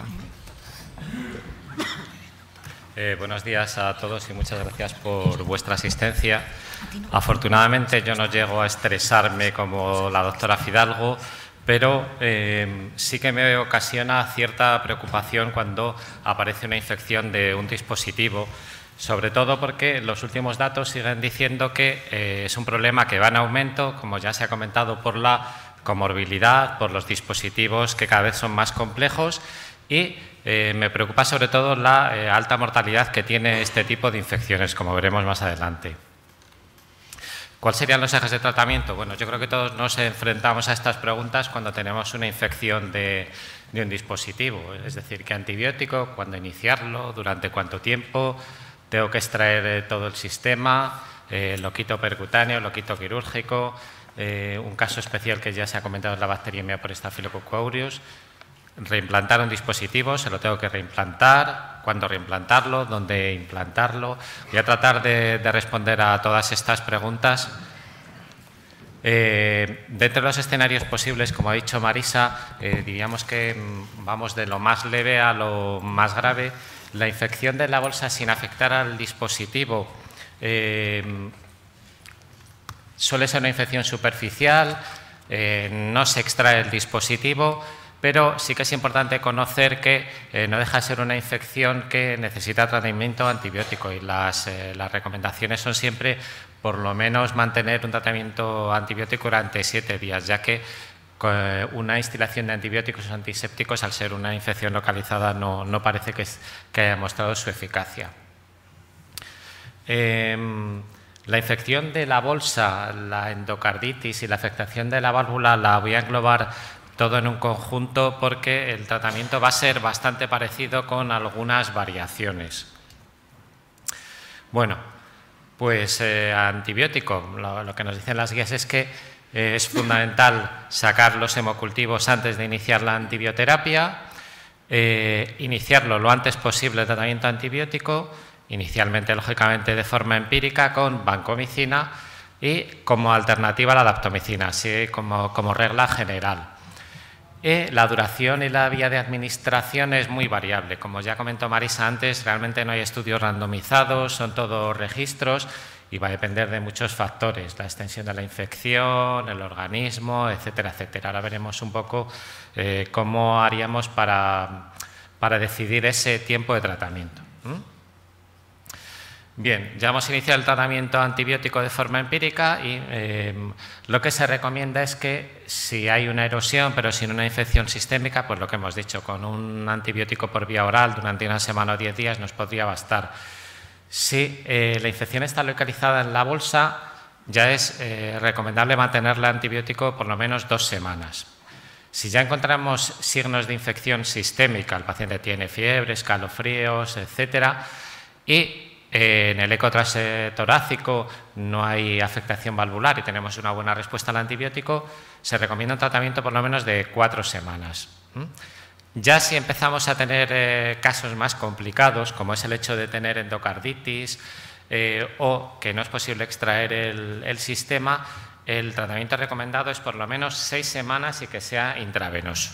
Buenos días a todos y muchas gracias por vuestra asistencia. Afortunadamente yo no llego a estresarme como la doctora Fidalgo, pero sí que me ocasiona cierta preocupación cuando aparece una infección de un dispositivo, sobre todo porque los últimos datos siguen diciendo que es un problema que va en aumento, como ya se ha comentado, por la comorbilidad, por los dispositivos que cada vez son más complejos y me preocupa sobre todo la alta mortalidad que tiene este tipo de infecciones, como veremos más adelante. ¿Cuáles serían los ejes de tratamiento? Bueno, yo creo que todos nos enfrentamos a estas preguntas cuando tenemos una infección de un dispositivo. Es decir, ¿qué antibiótico? ¿Cuándo iniciarlo? ¿Durante cuánto tiempo? ¿Tengo que extraer todo el sistema? ¿Lo quito percutáneo? ¿Lo quito quirúrgico? un caso especial que ya se ha comentado es la bacteriemia por Staphylococcus aureus. Reimplantar un dispositivo, se lo tengo que reimplantar, cuándo reimplantarlo, dónde implantarlo. Voy a tratar de responder a todas estas preguntas. Dentro de los escenarios posibles, como ha dicho Marisa, diríamos que vamos de lo más leve a lo más grave. La infección de la bolsa sin afectar al dispositivo suele ser una infección superficial, no se extrae el dispositivo, pero sí que es importante conocer que no deja de ser una infección que necesita tratamiento antibiótico y las recomendaciones son siempre por lo menos mantener un tratamiento antibiótico durante 7 días, ya que una instilación de antibióticos antisépticos, al ser una infección localizada, no parece que haya mostrado su eficacia. La infección de la bolsa, la endocarditis y la afectación de la válvula la voy a englobar todo en un conjunto porque el tratamiento va a ser bastante parecido con algunas variaciones. Bueno, pues antibiótico, lo que nos dicen las guías es que es fundamental sacar los hemocultivos antes de iniciar la antibioterapia, iniciarlo lo antes posible el tratamiento antibiótico, inicialmente, lógicamente, de forma empírica con vancomicina y como alternativa a la daptomicina, así como regla general. La duración y la vía de administración es muy variable. Como ya comentó Marisa antes, realmente no hay estudios randomizados, son todos registros y va a depender de muchos factores, la extensión de la infección, el organismo, etcétera, etcétera. Ahora veremos un poco cómo haríamos para decidir ese tiempo de tratamiento. Bien, ya hemos iniciado el tratamiento antibiótico de forma empírica y lo que se recomienda es que si hay una erosión pero sin una infección sistémica, pues lo que hemos dicho, con un antibiótico por vía oral durante una semana o 10 días nos podría bastar. Si la infección está localizada en la bolsa, ya es recomendable mantener el antibiótico por lo menos 2 semanas. Si ya encontramos signos de infección sistémica, el paciente tiene fiebre, escalofríos, etcétera, y en el eco torácico no hay afectación valvular y tenemos una buena respuesta al antibiótico, se recomienda un tratamiento por lo menos de 4 semanas. Ya si empezamos a tener casos más complicados, como es el hecho de tener endocarditis o que no es posible extraer el sistema, el tratamiento recomendado es por lo menos 6 semanas y que sea intravenoso.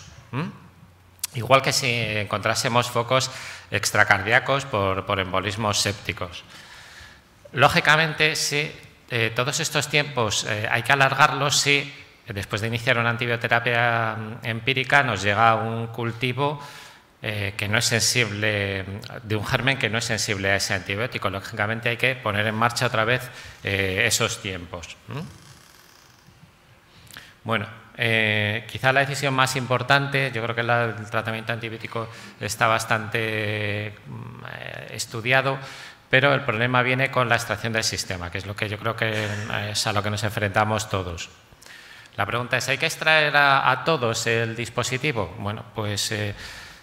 Igual que si encontrásemos focos extracardíacos por embolismos sépticos. Lógicamente, si todos estos tiempos hay que alargarlos si después de iniciar una antibioterapia empírica nos llega un cultivo que no es sensible, de un germen que no es sensible a ese antibiótico. Lógicamente hay que poner en marcha otra vez esos tiempos. Bueno, quizá la decisión más importante, yo creo que el tratamiento antibiótico está bastante estudiado, pero el problema viene con la extracción del sistema, que es lo que yo creo que es a lo que nos enfrentamos todos. La pregunta es, ¿hay que extraer a todos el dispositivo? Bueno, pues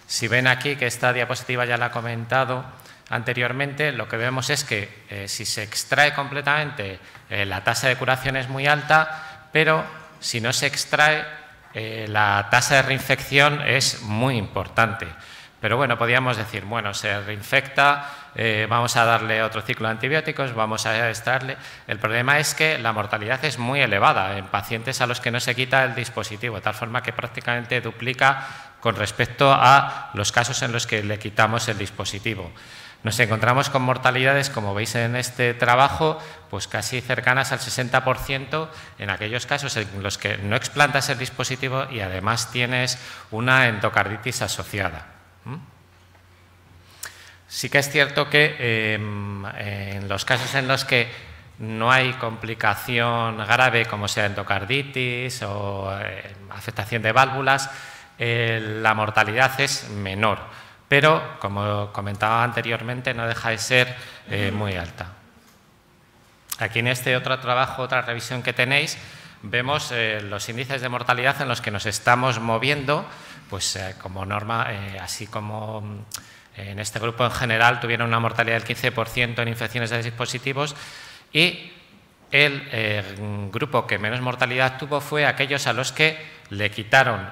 si ven aquí que esta diapositiva ya la he comentado anteriormente, lo que vemos es que si se extrae completamente la tasa de curación es muy alta, pero si no se extrae, la tasa de reinfección es muy importante. Pero bueno, podríamos decir, bueno, se reinfecta, vamos a darle otro ciclo de antibióticos, vamos a extraerle. El problema es que la mortalidad es muy elevada en pacientes a los que no se quita el dispositivo, de tal forma que prácticamente duplica con respecto a los casos en los que le quitamos el dispositivo. Nos encontramos con mortalidades, como veis en este trabajo, pues casi cercanas al 60% en aquellos casos en los que no explantas el dispositivo y además tienes una endocarditis asociada. Sí que es cierto que en los casos en los que no hay complicación grave como sea endocarditis o afectación de válvulas, la mortalidad es menor. Pero, como comentaba anteriormente, no deja de ser muy alta. Aquí en este otro trabajo, otra revisión que tenéis, vemos los índices de mortalidad en los que nos estamos moviendo, pues como norma, así como en este grupo en general tuvieron una mortalidad del 15% en infecciones de dispositivos y el grupo que menos mortalidad tuvo fue aquellos a los que le quitaron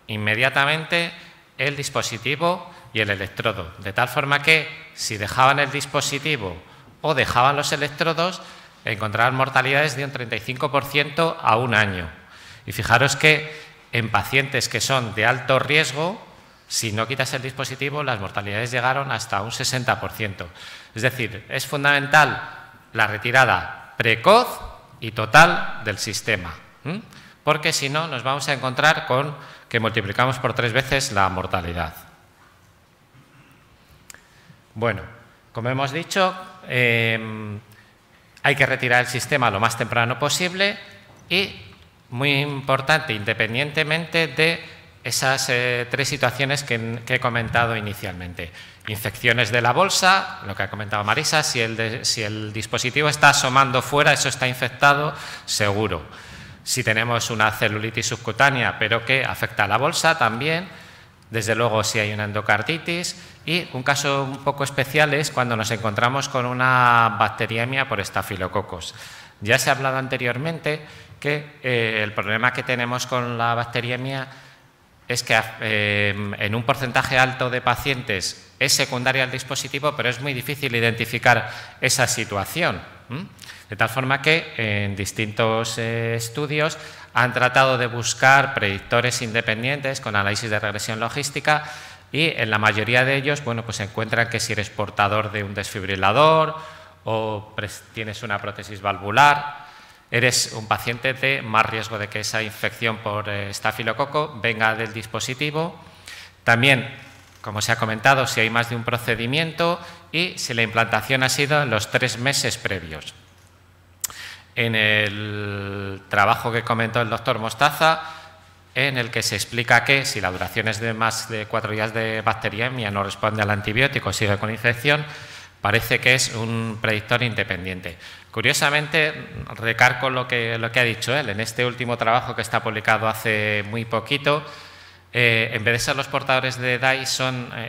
inmediatamente el dispositivo y el electrodo, de tal forma que si dejaban el dispositivo o dejaban los electrodos, encontraban mortalidades de un 35% a un año. Y fijaros que en pacientes que son de alto riesgo, si no quitas el dispositivo, las mortalidades llegaron hasta un 60%. Es decir, es fundamental la retirada precoz y total del sistema, porque si no nos vamos a encontrar con que multiplicamos por 3 veces la mortalidad. Bueno, como hemos dicho, hay que retirar el sistema lo más temprano posible y, muy importante, independientemente de esas 3 situaciones que he comentado inicialmente. Infecciones de la bolsa, lo que ha comentado Marisa, si el dispositivo está asomando fuera, eso está infectado, seguro. Si tenemos una celulitis subcutánea, pero que afecta a la bolsa también, desde luego si hay una endocarditis, y un caso un poco especial es cuando nos encontramos con una bacteriemia por estafilococos. Ya se ha hablado anteriormente que el problema que tenemos con la bacteriemia es que en un porcentaje alto de pacientes es secundaria al dispositivo, pero es muy difícil identificar esa situación. De tal forma que en distintos estudios han tratado de buscar predictores independientes con análisis de regresión logística y en la mayoría de ellos, bueno, pues encuentran que si eres portador de un desfibrilador o tienes una prótesis valvular, eres un paciente de más riesgo de que esa infección por estafilococo venga del dispositivo. También, como se ha comentado, si hay más de un procedimiento y si la implantación ha sido en los 3 meses previos. En el trabajo que comentó el doctor Mostaza, en el que se explica que si la duración es de más de 4 días de bacteriemia, no responde al antibiótico, sigue con infección, parece que es un predictor independiente. Curiosamente, recargo lo que ha dicho él. En este último trabajo que está publicado hace muy poquito, en vez de ser los portadores de DAI,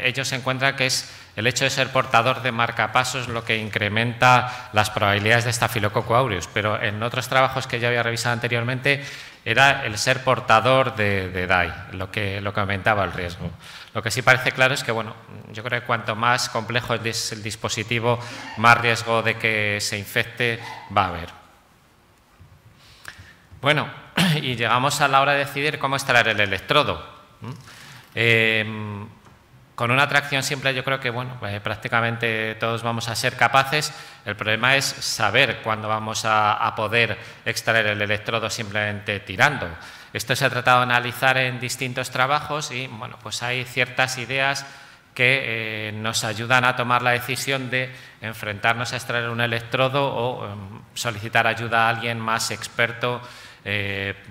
ellos encuentran que es el hecho de ser portador de marcapasos lo que incrementa las probabilidades de Staphylococcus aureus, pero en otros trabajos que ya había revisado anteriormente era el ser portador de DAI lo que aumentaba el riesgo. Lo que sí parece claro es que, bueno, yo creo que cuanto más complejo es el dispositivo, más riesgo de que se infecte va a haber. Bueno, y llegamos a la hora de decidir cómo extraer el electrodo. Con una tracción simple yo creo que bueno, prácticamente todos vamos a ser capaces. El problema es saber cuándo vamos a poder extraer el electrodo simplemente tirando. Esto se ha tratado de analizar en distintos trabajos y bueno, pues hay ciertas ideas que nos ayudan a tomar la decisión de enfrentarnos a extraer un electrodo o solicitar ayuda a alguien más experto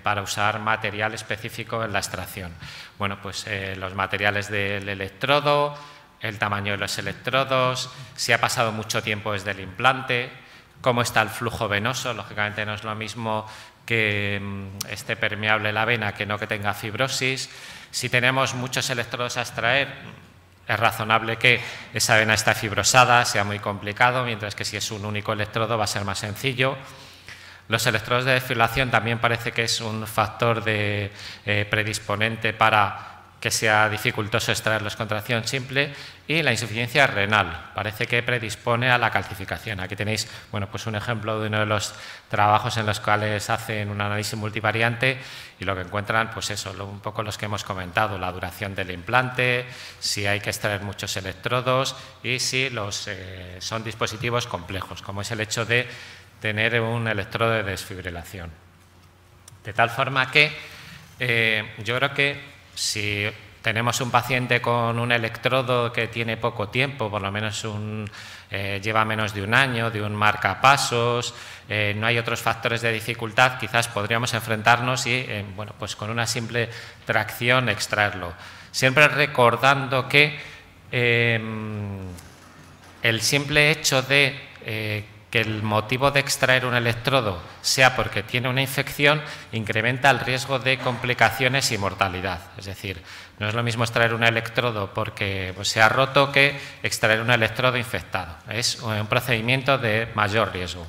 para usar material específico en la extracción. Bueno, pues los materiales del electrodo, el tamaño de los electrodos, si ha pasado mucho tiempo desde el implante, cómo está el flujo venoso, lógicamente no es lo mismo que esté permeable la vena que no que tenga fibrosis. Si tenemos muchos electrodos a extraer, es razonable que esa vena esté fibrosada, sea muy complicado, mientras que si es un único electrodo va a ser más sencillo. Los electrodos de desfibrilación también parece que es un factor predisponente para que sea dificultoso extraerlos con tracción simple, y la insuficiencia renal parece que predispone a la calcificación. Aquí tenéis bueno, pues un ejemplo de uno de los trabajos en los cuales hacen un análisis multivariante y lo que encuentran, pues eso, un poco los que hemos comentado, la duración del implante, si hay que extraer muchos electrodos y si son dispositivos complejos, como es el hecho de tener un electrodo de desfibrilación. De tal forma que yo creo que si tenemos un paciente con un electrodo que tiene poco tiempo, por lo menos lleva menos de un año, de un marcapasos, no hay otros factores de dificultad, quizás podríamos enfrentarnos y bueno, pues con una simple tracción extraerlo. Siempre recordando que el simple hecho de que el motivo de extraer un electrodo sea porque tiene una infección incrementa el riesgo de complicaciones y mortalidad. Es decir, no es lo mismo extraer un electrodo porque se ha roto que extraer un electrodo infectado. Es un procedimiento de mayor riesgo.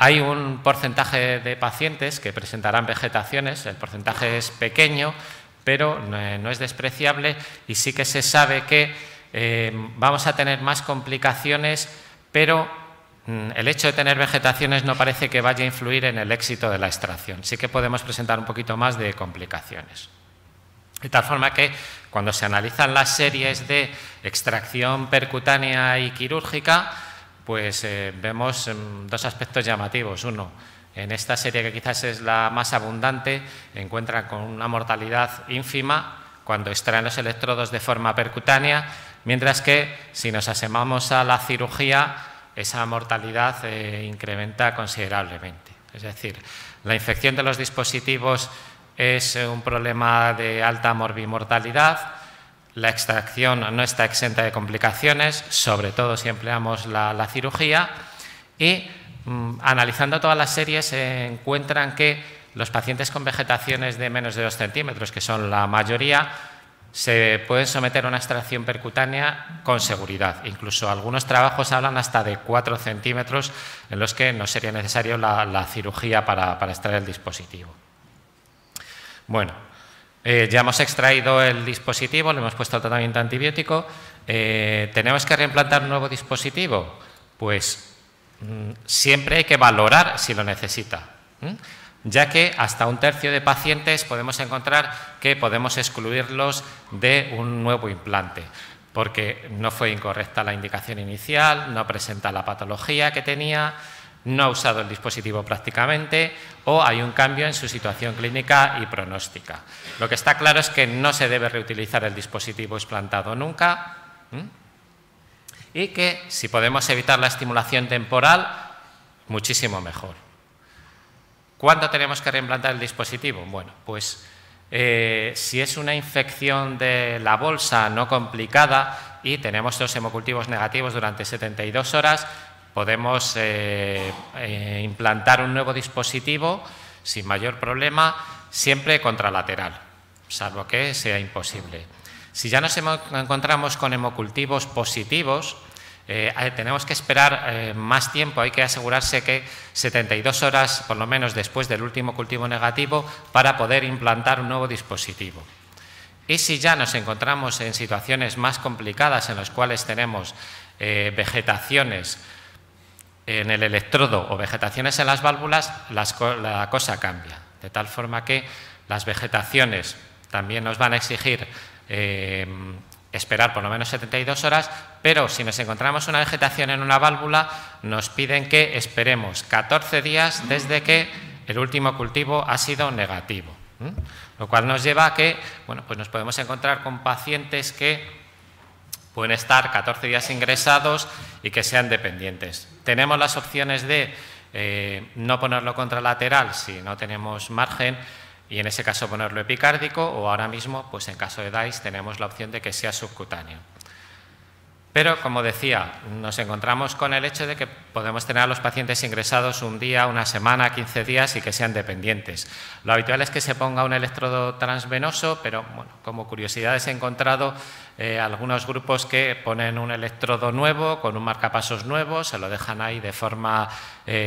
Hay un porcentaje de pacientes que presentarán vegetaciones, el porcentaje es pequeño, pero no es despreciable, y sí que se sabe que vamos a tener más complicaciones, pero el hecho de tener vegetaciones no parece que vaya a influir en el éxito de la extracción. Sí que podemos presentar un poquito más de complicaciones. De tal forma que cuando se analizan las series de extracción percutánea y quirúrgica, pues vemos dos aspectos llamativos. Uno, en esta serie, que quizás es la más abundante, encuentran con una mortalidad ínfima cuando extraen los electrodos de forma percutánea, mientras que si nos asemamos a la cirugía, esa mortalidad incrementa considerablemente. Es decir, la infección de los dispositivos es un problema de alta morbimortalidad. La extracción no está exenta de complicaciones, sobre todo si empleamos la cirugía, y analizando todas las series se encuentran que los pacientes con vegetaciones de menos de 2 centímetros, que son la mayoría, se pueden someter a una extracción percutánea con seguridad. Incluso algunos trabajos hablan hasta de 4 centímetros en los que no sería necesario la cirugía para extraer el dispositivo. Bueno, ya hemos extraído el dispositivo, le hemos puesto el tratamiento antibiótico. ¿Tenemos que reimplantar un nuevo dispositivo? Pues siempre hay que valorar si lo necesita, ya que hasta 1/3 de pacientes podemos encontrar que podemos excluirlos de un nuevo implante, porque no fue incorrecta la indicación inicial, no presenta la patología que tenía, no ha usado el dispositivo prácticamente, o hay un cambio en su situación clínica y pronóstica. Lo que está claro es que no se debe reutilizar el dispositivo explantado nunca, y que si podemos evitar la estimulación temporal, muchísimo mejor. ¿Cuándo tenemos que reimplantar el dispositivo? Bueno, pues si es una infección de la bolsa no complicada y tenemos los hemocultivos negativos durante 72 horas, podemos implantar un nuevo dispositivo sin mayor problema, siempre contralateral, salvo que sea imposible. Si ya nos encontramos con hemocultivos positivos, tenemos que esperar más tiempo, hay que asegurarse que 72 horas, por lo menos después del último cultivo negativo, para poder implantar un nuevo dispositivo. Y si ya nos encontramos en situaciones más complicadas en las cuales tenemos vegetaciones en el electrodo o vegetaciones en las válvulas, la cosa cambia, de tal forma que las vegetaciones también nos van a exigir esperar por lo menos 72 horas, pero si nos encontramos una vegetación en una válvula, nos piden que esperemos 14 días desde que el último cultivo ha sido negativo, lo cual nos lleva a que, bueno, pues nos podemos encontrar con pacientes que pueden estar 14 días ingresados y que sean dependientes. Tenemos las opciones de no ponerlo contralateral si no tenemos margen, y en ese caso ponerlo epicárdico, o ahora mismo, pues en caso de DICE, tenemos la opción de que sea subcutáneo. Pero, como decía, nos encontramos con el hecho de que podemos tener a los pacientes ingresados un día, una semana, 15 días y que sean dependientes. Lo habitual es que se ponga un electrodo transvenoso, pero bueno, como curiosidades he encontrado algunos grupos que ponen un electrodo nuevo con un marcapasos nuevo, se lo dejan ahí de forma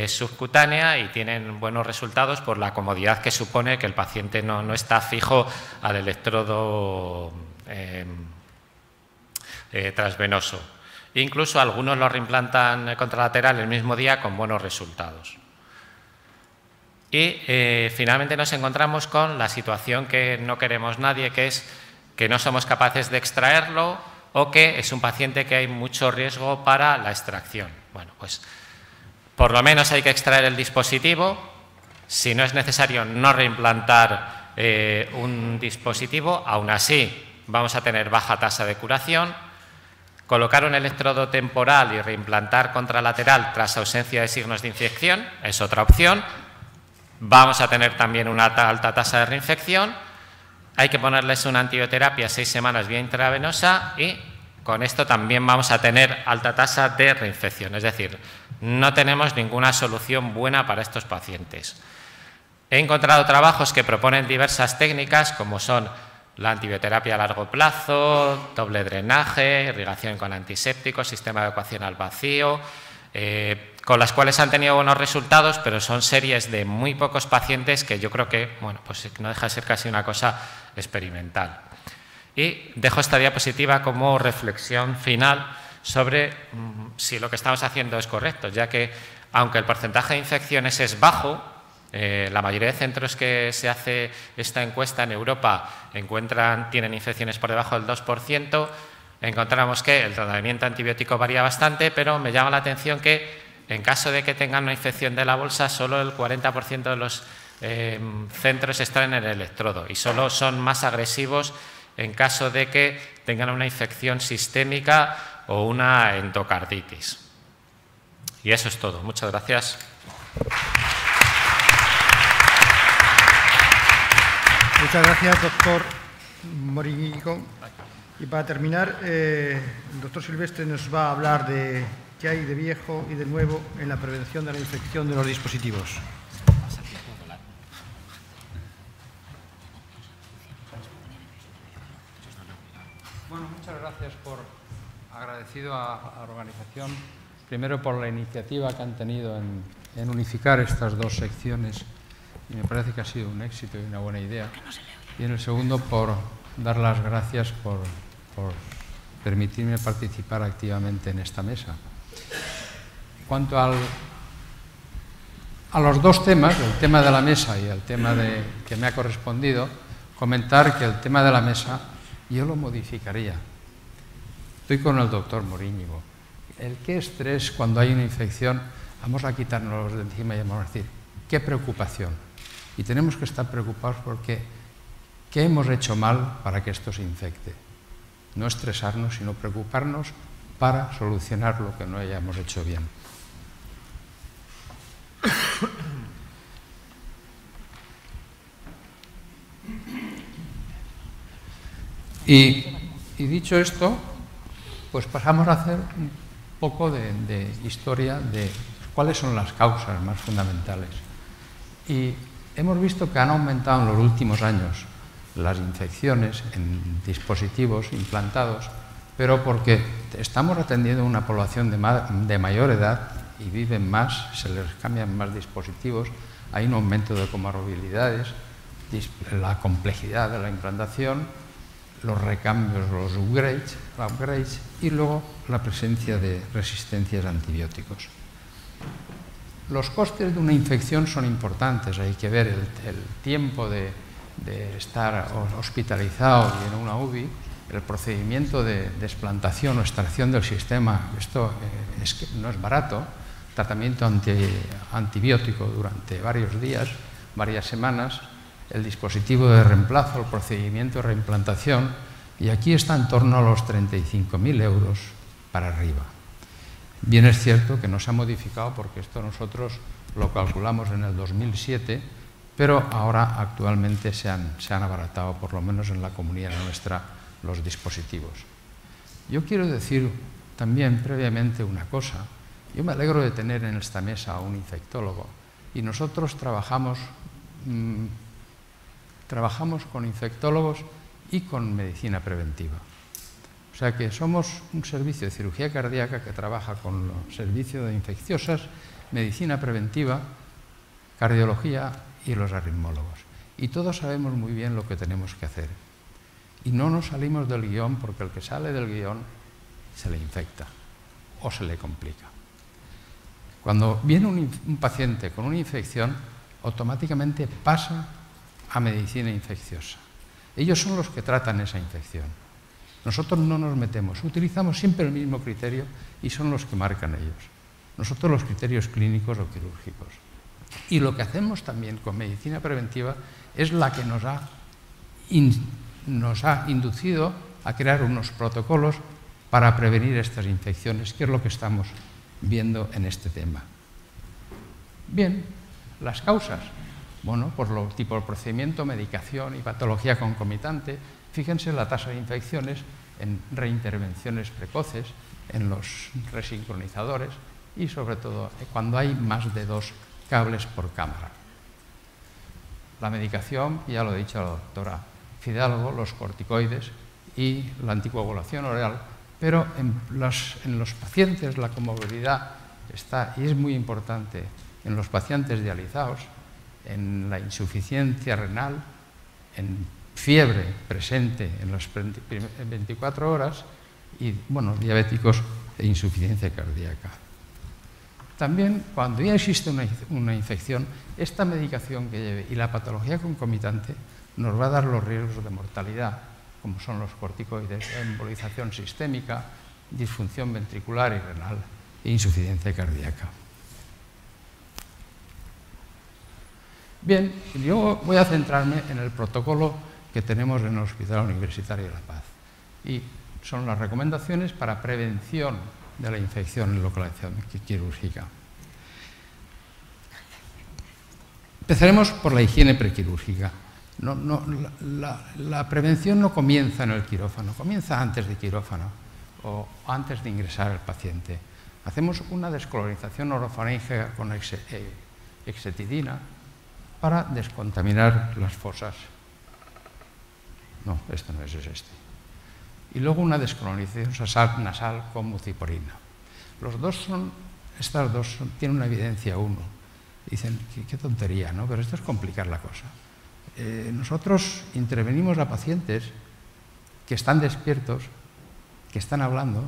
subcutánea y tienen buenos resultados por la comodidad que supone que el paciente no está fijo al electrodo transvenoso. Incluso algunos lo reimplantan contralateral el mismo día con buenos resultados. Y finalmente nos encontramos con la situación que no queremos nadie, que es que no somos capaces de extraerlo o que es un paciente que hay mucho riesgo para la extracción. Bueno, pues por lo menos hay que extraer el dispositivo. Si no es necesario no reimplantar un dispositivo, aún así vamos a tener baja tasa de curación. Colocar un electrodo temporal y reimplantar contralateral tras ausencia de signos de infección es otra opción. Vamos a tener también una alta tasa de reinfección. Hay que ponerles una antibioterapia 6 semanas vía intravenosa y con esto también vamos a tener alta tasa de reinfección. Es decir, no tenemos ninguna solución buena para estos pacientes. He encontrado trabajos que proponen diversas técnicas, como son la antibioterapia a largo plazo, doble drenaje, irrigación con antisépticos, sistema de evacuación al vacío, con las cuales han tenido buenos resultados, pero son series de muy pocos pacientes que yo creo que, bueno, pues no deja de ser casi una cosa experimental. Y dejo esta diapositiva como reflexión final sobre si lo que estamos haciendo es correcto, ya que aunque el porcentaje de infecciones es bajo, la mayoría de centros que se hace esta encuesta en Europa tienen infecciones por debajo del 2%, encontramos que el tratamiento antibiótico varía bastante, pero me llama la atención que en caso de que tengan una infección de la bolsa, solo el 40% de los centros están en el electrodo y solo son más agresivos en caso de que tengan una infección sistémica o una endocarditis. Y eso es todo. Muchas gracias. Muchas gracias, doctor Morínigo. Y para terminar, el doctor Silvestre nos va a hablar de qué hay de viejo y de nuevo en la prevención de la infección de los dispositivos. Bueno, muchas gracias agradecido a la organización, primero por la iniciativa que han tenido en unificar estas dos secciones, y me parece que ha sido un éxito y una buena idea. Y en el segundo, por dar las gracias por permitirme participar activamente en esta mesa. En cuanto a los dos temas, el tema de la mesa y el tema que me ha correspondido, comentar que el tema de la mesa yo lo modificaría. Estoy con el doctor Morínigo. El qué estrés cuando hay una infección, vamos a quitarnos de encima y vamos a decir, qué preocupación. Y tenemos que estar preocupados porque ¿qué hemos hecho mal para que esto se infecte? No estresarnos, sino preocuparnos para solucionar lo que no hayamos hecho bien. Y dicho esto, pues pasamos a hacer un poco de historia de cuáles son las causas más fundamentales. Y hemos visto que han aumentado en los últimos años las infecciones en dispositivos implantados, pero porque estamos atendiendo a una población de mayor edad y viven más, se les cambian más dispositivos, hay un aumento de comorbilidades, la complejidad de la implantación, los recambios, los upgrades y luego la presencia de resistencias a antibióticos. Los costes de una infección son importantes, hay que ver el tiempo de estar hospitalizado y en una UBI, el procedimiento de desplantación o extracción del sistema, esto no es barato, tratamiento antibiótico durante varios días, varias semanas, el dispositivo de reemplazo, el procedimiento de reimplantación, y aquí está en torno a los 35.000 euros para arriba. Bien es cierto que no se ha modificado porque esto nosotros lo calculamos en el 2007, pero ahora actualmente se han abaratado, por lo menos en la comunidad nuestra, los dispositivos. Yo quiero decir también previamente una cosa. Yo me alegro de tener en esta mesa a un infectólogo y nosotros trabajamos con infectólogos y con medicina preventiva. O sea que somos un servicio de cirugía cardíaca que trabaja con los servicios de infecciosas, medicina preventiva, cardiología y los arritmólogos. Y todos sabemos muy bien lo que tenemos que hacer. Y no nos salimos del guión porque el que sale del guión se le infecta o se le complica. Cuando viene un paciente con una infección, automáticamente pasa a medicina infecciosa. Ellos son los que tratan esa infección. Nosotros no nos metemos, utilizamos siempre el mismo criterio y son los que marcan ellos. Nosotros los criterios clínicos o quirúrgicos. Y lo que hacemos también con medicina preventiva es la que nos ha inducido a crear unos protocolos para prevenir estas infecciones, que es lo que estamos viendo en este tema. Bien, las causas. Bueno, por lo tipo de procedimiento, medicación y patología concomitante. Fíjense la tasa de infecciones en reintervenciones precoces, en los resincronizadores y sobre todo cuando hay más de 2 cables por cámara. La medicación, ya lo ha dicho la doctora Fidalgo, los corticoides y la anticoagulación oral, pero en los pacientes la comorbilidad está, y es muy importante, en los pacientes dializados, en la insuficiencia renal, en fiebre presente en las 24 horas y, bueno, diabéticos e insuficiencia cardíaca. También, cuando ya existe una infección, esta medicación que lleve y la patología concomitante nos va a dar los riesgos de mortalidad, como son los corticoides, embolización sistémica, disfunción ventricular y renal e insuficiencia cardíaca. Bien, yo voy a centrarme en el protocolo que tenemos en el Hospital Universitario de La Paz. Y son las recomendaciones para prevención de la infección en localización quirúrgica. Empezaremos por la higiene prequirúrgica. La prevención no comienza en el quirófano, comienza antes de quirófano o antes de ingresar al paciente. Hacemos una descolonización orofaríngea con hexetidina para descontaminar las fosas. No, esto no es este. Y luego una descolonización nasal con muciporina. Estas dos tienen una evidencia 1. Dicen, qué tontería, ¿no? Pero esto es complicar la cosa. Nosotros intervenimos a pacientes que están despiertos, que están hablando,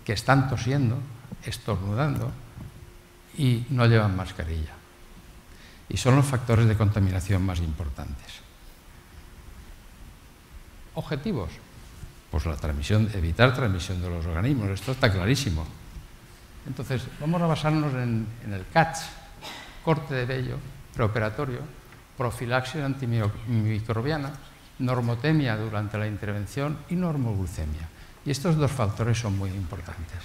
que están tosiendo, estornudando y no llevan mascarilla. Y son los factores de contaminación más importantes. Objetivos, pues evitar transmisión de los organismos, esto está clarísimo. Entonces, vamos a basarnos en el CATS, corte de vello, preoperatorio, profilaxis antimicrobiana, normotemia durante la intervención y normoglucemia. Y estos dos factores son muy importantes.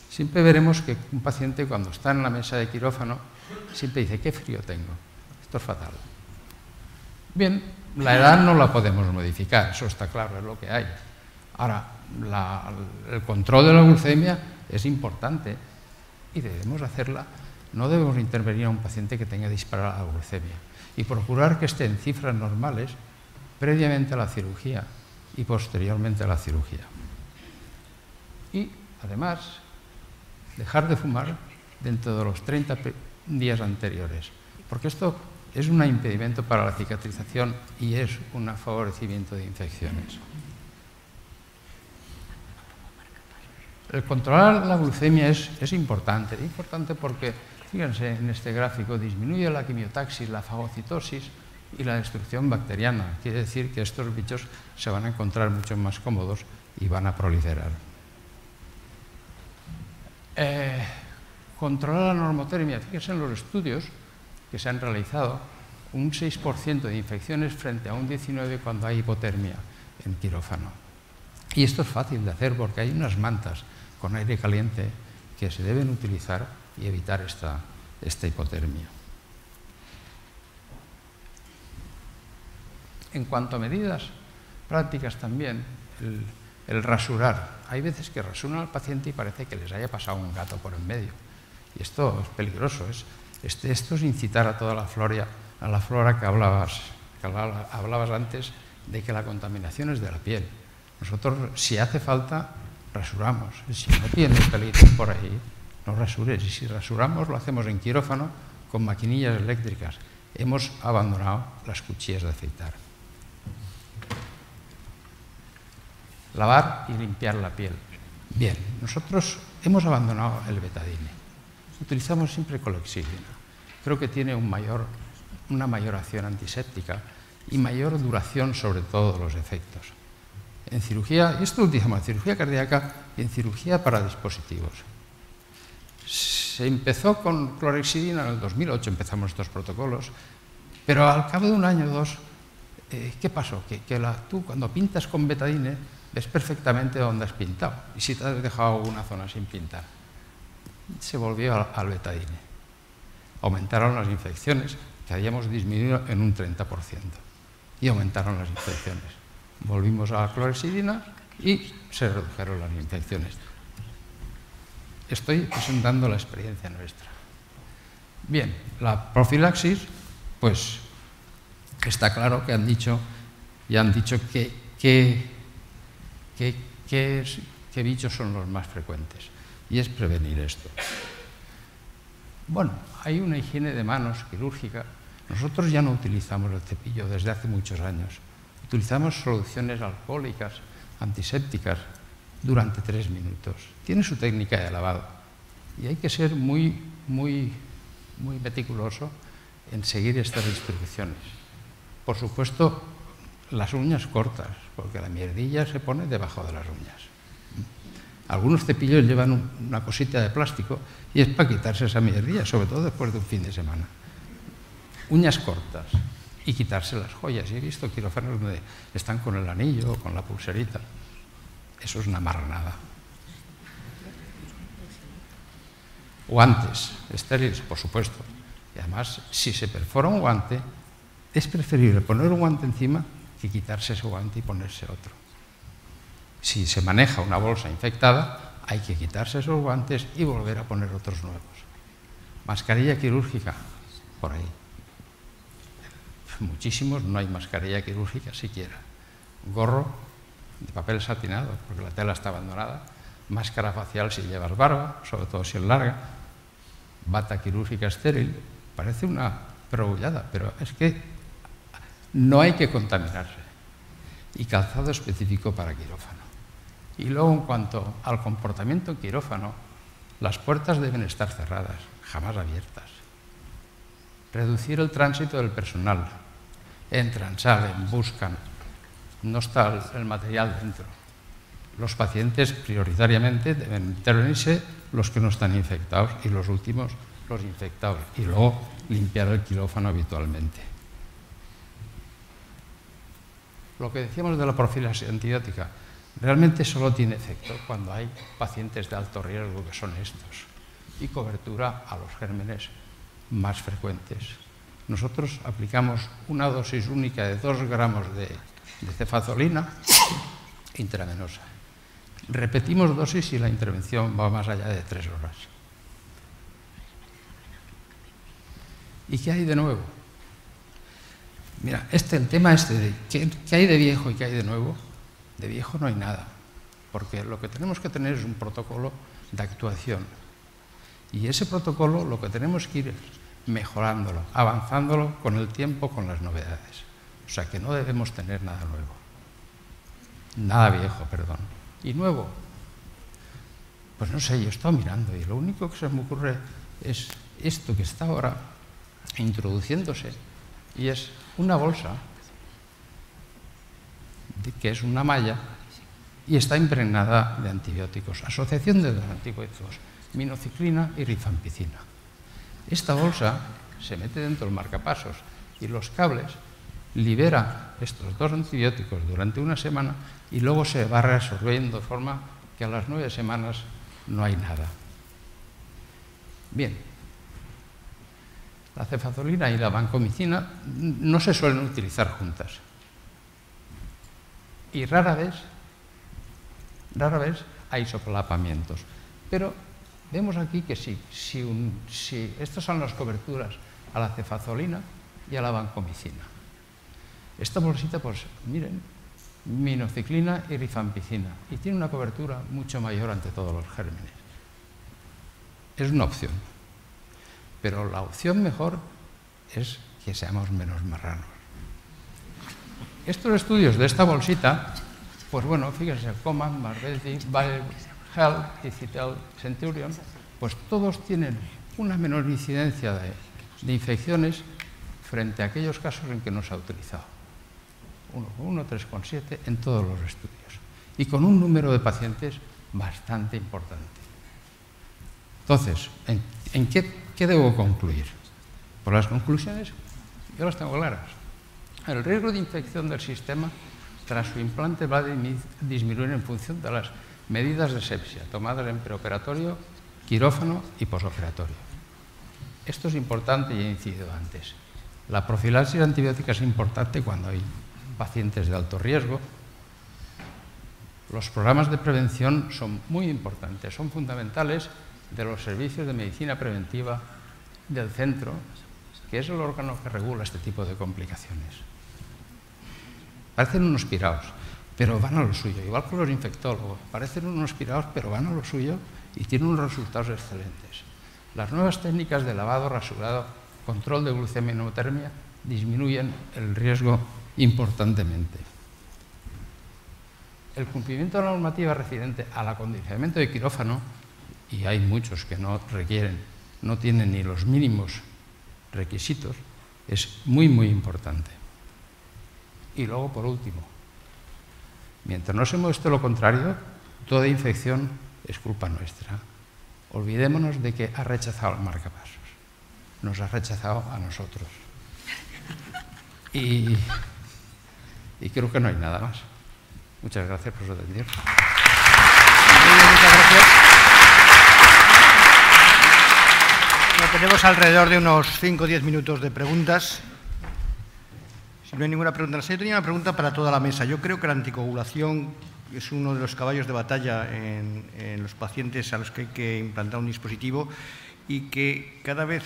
Siempre veremos que un paciente cuando está en la mesa de quirófano siempre dice, qué frío tengo, esto es fatal. Bien, la edad no la podemos modificar, eso está claro, es lo que hay. Ahora, el control de la glucemia es importante y debemos hacerla. No debemos intervenir a un paciente que tenga disparada la glucemia y procurar que esté en cifras normales previamente a la cirugía y posteriormente a la cirugía. Y, además, dejar de fumar dentro de los 30 días anteriores, porque esto es un impedimento para la cicatrización y es un favorecimiento de infecciones. El controlar la glucemia es importante porque, fíjense en este gráfico, disminuye la quimiotaxis, la fagocitosis y la destrucción bacteriana. Quiere decir que estos bichos se van a encontrar mucho más cómodos y van a proliferar. Controlar la normotermia. Fíjense en los estudios que se han realizado, un 6% de infecciones frente a un 19% cuando hay hipotermia en quirófano. Y esto es fácil de hacer porque hay unas mantas con aire caliente que se deben utilizar y evitar esta hipotermia. En cuanto a medidas prácticas también, el rasurar. Hay veces que rasuran al paciente y parece que les haya pasado un gato por en medio. Y esto es peligroso. Esto es incitar a toda la flora que hablabas antes, de que la contaminación es de la piel. Nosotros, si hace falta, rasuramos. Si no tiene pelitos por ahí, no rasures. Y si rasuramos, lo hacemos en quirófano con maquinillas eléctricas. Hemos abandonado las cuchillas de afeitar. Lavar y limpiar la piel. Bien, nosotros hemos abandonado el betadine. Utilizamos siempre clorhexidina. Creo que tiene una mayor acción antiséptica y mayor duración sobre todo de los efectos. En cirugía, y esto lo utilizamos en cirugía cardíaca y en cirugía para dispositivos. Se empezó con clorhexidina en el 2008, empezamos estos protocolos, pero al cabo de un año o dos, ¿qué pasó? Que tú cuando pintas con betadine ves perfectamente dónde has pintado y si te has dejado una zona sin pintar. Se volvió al betadine. Aumentaron las infecciones, que habíamos disminuido en un 30%, y aumentaron las infecciones. Volvimos a la clorhexidina y se redujeron las infecciones. Estoy presentando la experiencia nuestra. Bien, la profilaxis, pues está claro que han dicho qué bichos son los más frecuentes. y es prevenir esto. Bueno, hay una higiene de manos quirúrgica. Nosotros ya no utilizamos el cepillo desde hace muchos años. Utilizamos soluciones alcohólicas, antisépticas, durante 3 minutos. Tiene su técnica de lavado y hay que ser muy meticuloso en seguir estas instrucciones. Por supuesto, las uñas cortas, porque la mierdilla se pone debajo de las uñas. Algunos cepillos llevan una cosita de plástico y es para quitarse esa mierdilla, sobre todo después de un fin de semana. Uñas cortas y quitarse las joyas. Y he visto quirófanos donde están con el anillo o con la pulserita. Eso es una marranada. Guantes estériles, por supuesto. Y además, si se perfora un guante, es preferible poner un guante encima que quitarse ese guante y ponerse otro. Si se maneja una bolsa infectada, hay que quitarse esos guantes y volver a poner otros nuevos. Mascarilla quirúrgica, por ahí. Muchísimos no hay mascarilla quirúrgica siquiera. Gorro de papel satinado, porque la tela está abandonada. Máscara facial si llevas barba, sobre todo si es larga. Bata quirúrgica estéril. Parece una perogrullada, pero es que no hay que contaminarse. Y calzado específico para quirófano. Y luego, en cuanto al comportamiento quirófano, las puertas deben estar cerradas, jamás abiertas. Reducir el tránsito del personal. Entran, salen, buscan. No está el material dentro. Los pacientes prioritariamente deben intervenirse los que no están infectados y los últimos los infectados. Y luego limpiar el quirófano habitualmente. Lo que decíamos de la profilaxis antibiótica, realmente solo tiene efecto cuando hay pacientes de alto riesgo, que son estos, y cobertura a los gérmenes más frecuentes. Nosotros aplicamos una dosis única de 2 gramos de cefazolina intravenosa. Repetimos dosis si la intervención va más allá de 3 horas. ¿Y qué hay de nuevo? Mira, el tema de qué hay de viejo y qué hay de nuevo. De viejo no hay nada, porque lo que tenemos que tener es un protocolo de actuación. Y ese protocolo lo que tenemos que ir es mejorándolo, avanzándolo con el tiempo, con las novedades. O sea que no debemos tener nada nuevo. Nada viejo, perdón. Y nuevo, pues no sé, yo he estado mirando y lo único que se me ocurre es esto que está ahora introduciéndose, y es una bolsa que es una malla y está impregnada de antibióticos, asociación de los antibióticos, minociclina y rifampicina. Esta bolsa se mete dentro del marcapasos y los cables libera estos 2 antibióticos durante una semana y luego se va reabsorbiendo de forma que a las 9 semanas no hay nada. Bien, la cefazolina y la vancomicina no se suelen utilizar juntas. Y rara vez hay solapamientos. Pero vemos aquí que sí, si estas son las coberturas a la cefazolina y a la vancomicina. Esta bolsita, pues miren, minociclina y rifampicina, y tiene una cobertura mucho mayor ante todos los gérmenes. Es una opción, pero la opción mejor es que seamos menos marranos. Estos estudios de esta bolsita, pues bueno, fíjense, Coman, Marbelli, Bayer Health y Citel Centurion, pues todos tienen una menor incidencia de infecciones frente a aquellos casos en que no se ha utilizado. 1,1, 3,7 en todos los estudios. Y con un número de pacientes bastante importante. Entonces, ¿en qué debo concluir? Por las conclusiones, yo las tengo claras. El riesgo de infección del sistema tras su implante va a disminuir en función de las medidas de asepsia tomadas en preoperatorio, quirófano y posoperatorio. Esto es importante y he incidido antes. La profilaxis antibiótica es importante cuando hay pacientes de alto riesgo. Los programas de prevención son muy importantes, son fundamentales de los servicios de medicina preventiva del centro, que es el órgano que regula este tipo de complicaciones. Parecen unos piraos, pero van a lo suyo, igual que los infectólogos. Parecen unos piraos, pero van a lo suyo y tiene unos resultados excelentes. Las nuevas técnicas de lavado, rasurado, control de glucemia y neumotermia disminuyen el riesgo importantemente. El cumplimiento de la normativa referente al acondicionamiento de quirófano, y hay muchos que no requieren, no tienen ni los mínimos requisitos, es muy, muy importante. Y luego, por último, mientras no se muestre lo contrario, toda infección es culpa nuestra. Olvidémonos de que ha rechazado el marcapasos. Nos ha rechazado a nosotros. Y creo que no hay nada más. Muchas gracias por su atención. Muchas gracias. Bueno, tenemos alrededor de unos 5 o 10 minutos de preguntas. Si no hay ninguna pregunta, yo tenía una pregunta para toda la mesa. Yo creo que la anticoagulación es uno de los caballos de batalla en los pacientes a los que hay que implantar un dispositivo, y que cada vez,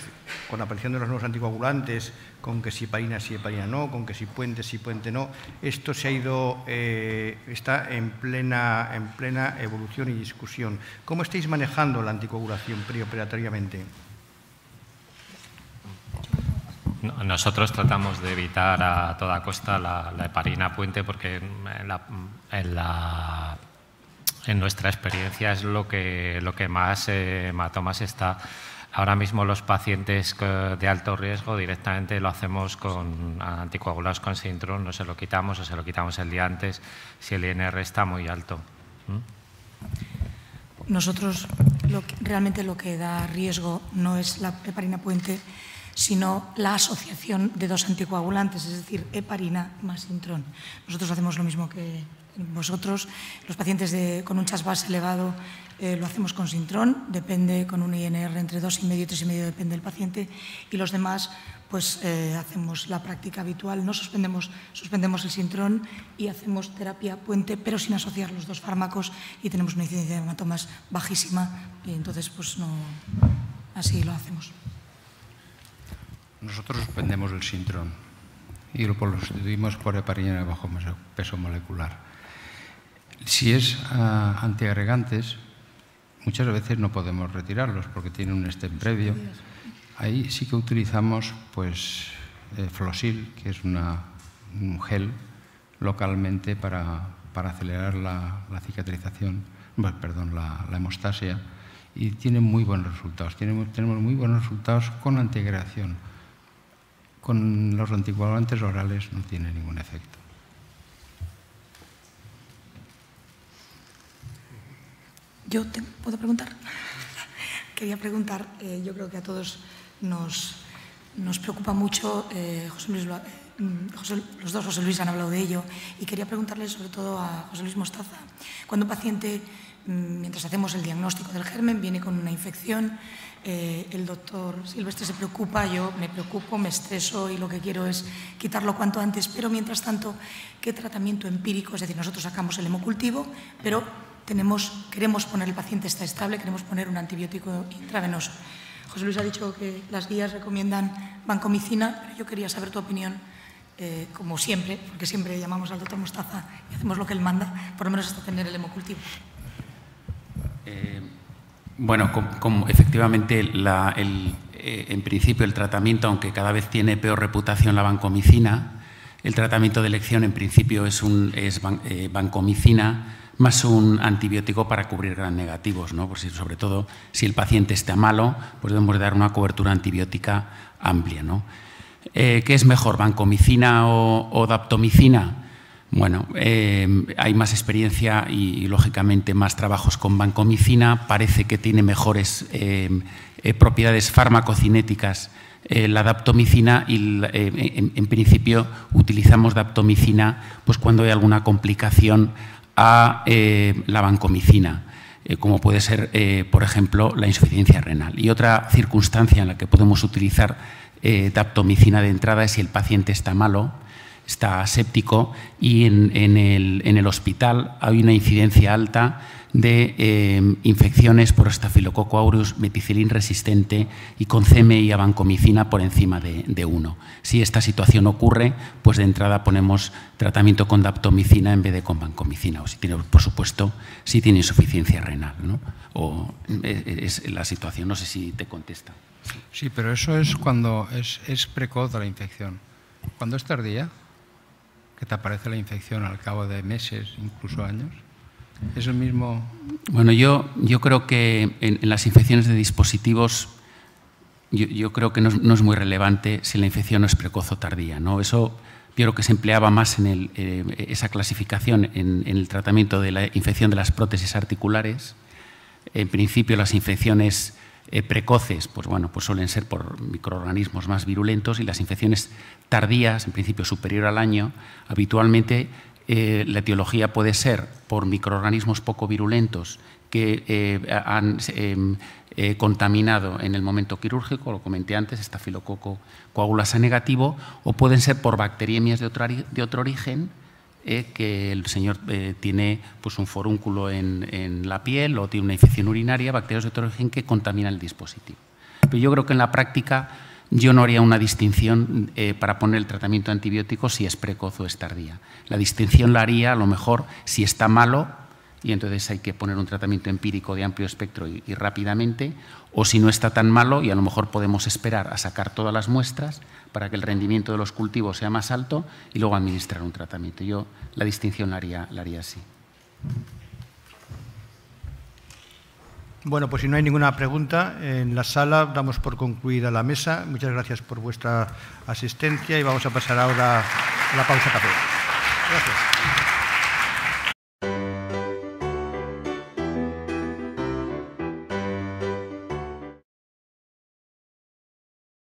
con la aparición de los nuevos anticoagulantes, con que si heparina sí, heparina no, con que si puente sí, puente no, esto se ha ido, está en plena evolución y discusión. ¿Cómo estáis manejando la anticoagulación preoperatoriamente? Nosotros tratamos de evitar a toda costa la heparina puente, porque en nuestra experiencia es lo que más hematomas está. Ahora mismo los pacientes de alto riesgo directamente lo hacemos con anticoagulados con Sintrom, no se lo quitamos o se lo quitamos el día antes si el INR está muy alto. Nosotros realmente lo que da riesgo no es la heparina puente, sino la asociación de dos anticoagulantes, es decir, heparina más Sintrom. Nosotros hacemos lo mismo que vosotros. Los pacientes con un CHAS-BAS elevado lo hacemos con Sintrom, depende con un INR entre 2,5 y 3,5, depende del paciente, y los demás pues hacemos la práctica habitual, no suspendemos el Sintrom y hacemos terapia puente, pero sin asociar los dos fármacos, y tenemos una incidencia de hematomas bajísima, y entonces pues no, así lo hacemos. Nosotros suspendemos el Sintrom y lo sustituimos por heparina de bajo peso molecular. Si es antiagregantes, muchas veces no podemos retirarlos porque tienen un stent previo. Ahí sí que utilizamos pues, Flosil, que es un gel localmente para acelerar la cicatrización, la hemostasia, y tiene muy buenos resultados. Tenemos muy buenos resultados con antiagregación. Con los anticoagulantes orales no tiene ningún efecto. ¿Yo te puedo preguntar? Quería preguntar, yo creo que a todos nos preocupa mucho, los dos José Luis han hablado de ello, y quería preguntarle sobre todo a José Luis Mostaza, cuando un paciente, mientras hacemos el diagnóstico del germen, viene con una infección, el doctor Silvestre se preocupa, yo me preocupo, me estreso y lo que quiero es quitarlo cuanto antes, pero mientras tanto, ¿qué tratamiento empírico? Es decir, nosotros sacamos el hemocultivo, pero queremos poner, el paciente está estable, queremos poner un antibiótico intravenoso. José Luis ha dicho que las guías recomiendan vancomicina, pero yo quería saber tu opinión, como siempre, porque siempre llamamos al doctor Mostaza y hacemos lo que él manda, por lo menos hasta tener el hemocultivo. Bueno, como efectivamente en principio el tratamiento, aunque cada vez tiene peor reputación la vancomicina, el tratamiento de elección en principio es vancomicina más un antibiótico para cubrir gram negativos, ¿no? Pues sobre todo si el paciente está malo, pues debemos dar una cobertura antibiótica amplia, ¿no? ¿Qué es mejor, vancomicina o daptomicina? Bueno, hay más experiencia y, lógicamente, más trabajos con vancomicina. Parece que tiene mejores propiedades farmacocinéticas la daptomicina y, en principio, utilizamos daptomicina pues, cuando hay alguna complicación a la vancomicina, como puede ser, por ejemplo, la insuficiencia renal. Y otra circunstancia en la que podemos utilizar daptomicina de entrada es si el paciente está malo, está séptico y en el hospital hay una incidencia alta de infecciones por Staphylococcus aureus meticilin resistente y con CMI y vancomicina por encima de 1. Si esta situación ocurre, pues de entrada ponemos tratamiento con daptomicina en vez de con vancomicina, o si tiene, por supuesto, si tiene insuficiencia renal, ¿no? O es la situación, no sé si te contesta. Sí, pero eso es cuando es precoz la infección. Cuando es tardía, que te aparece la infección al cabo de meses, incluso años, ¿es el mismo? Bueno, yo creo que en las infecciones de dispositivos, yo creo que no es muy relevante si la infección no es precoz o tardía, ¿no? Eso yo creo que se empleaba más en esa clasificación en el tratamiento de la infección de las prótesis articulares. En principio, las infecciones precoces, pues bueno, pues suelen ser por microorganismos más virulentos, y las infecciones tardías, en principio superior al año, habitualmente la etiología puede ser por microorganismos poco virulentos que han contaminado en el momento quirúrgico, lo comenté antes, estafilococo coagulasa negativo, o pueden ser por bacteriemias de otro origen, que el señor tiene pues, un forúnculo en la piel o tiene una infección urinaria, bacterias de otro origen que contaminan el dispositivo. Pero yo creo que en la práctica yo no haría una distinción para poner el tratamiento antibiótico si es precoz o es tardía. La distinción la haría a lo mejor si está malo y entonces hay que poner un tratamiento empírico de amplio espectro y rápidamente, o si no está tan malo y a lo mejor podemos esperar a sacar todas las muestras para que el rendimiento de los cultivos sea más alto y luego administrar un tratamiento. Yo la distinción la haría así. Bueno, pues si no hay ninguna pregunta en la sala, damos por concluida la mesa. Muchas gracias por vuestra asistencia y vamos a pasar ahora a la pausa café. Gracias.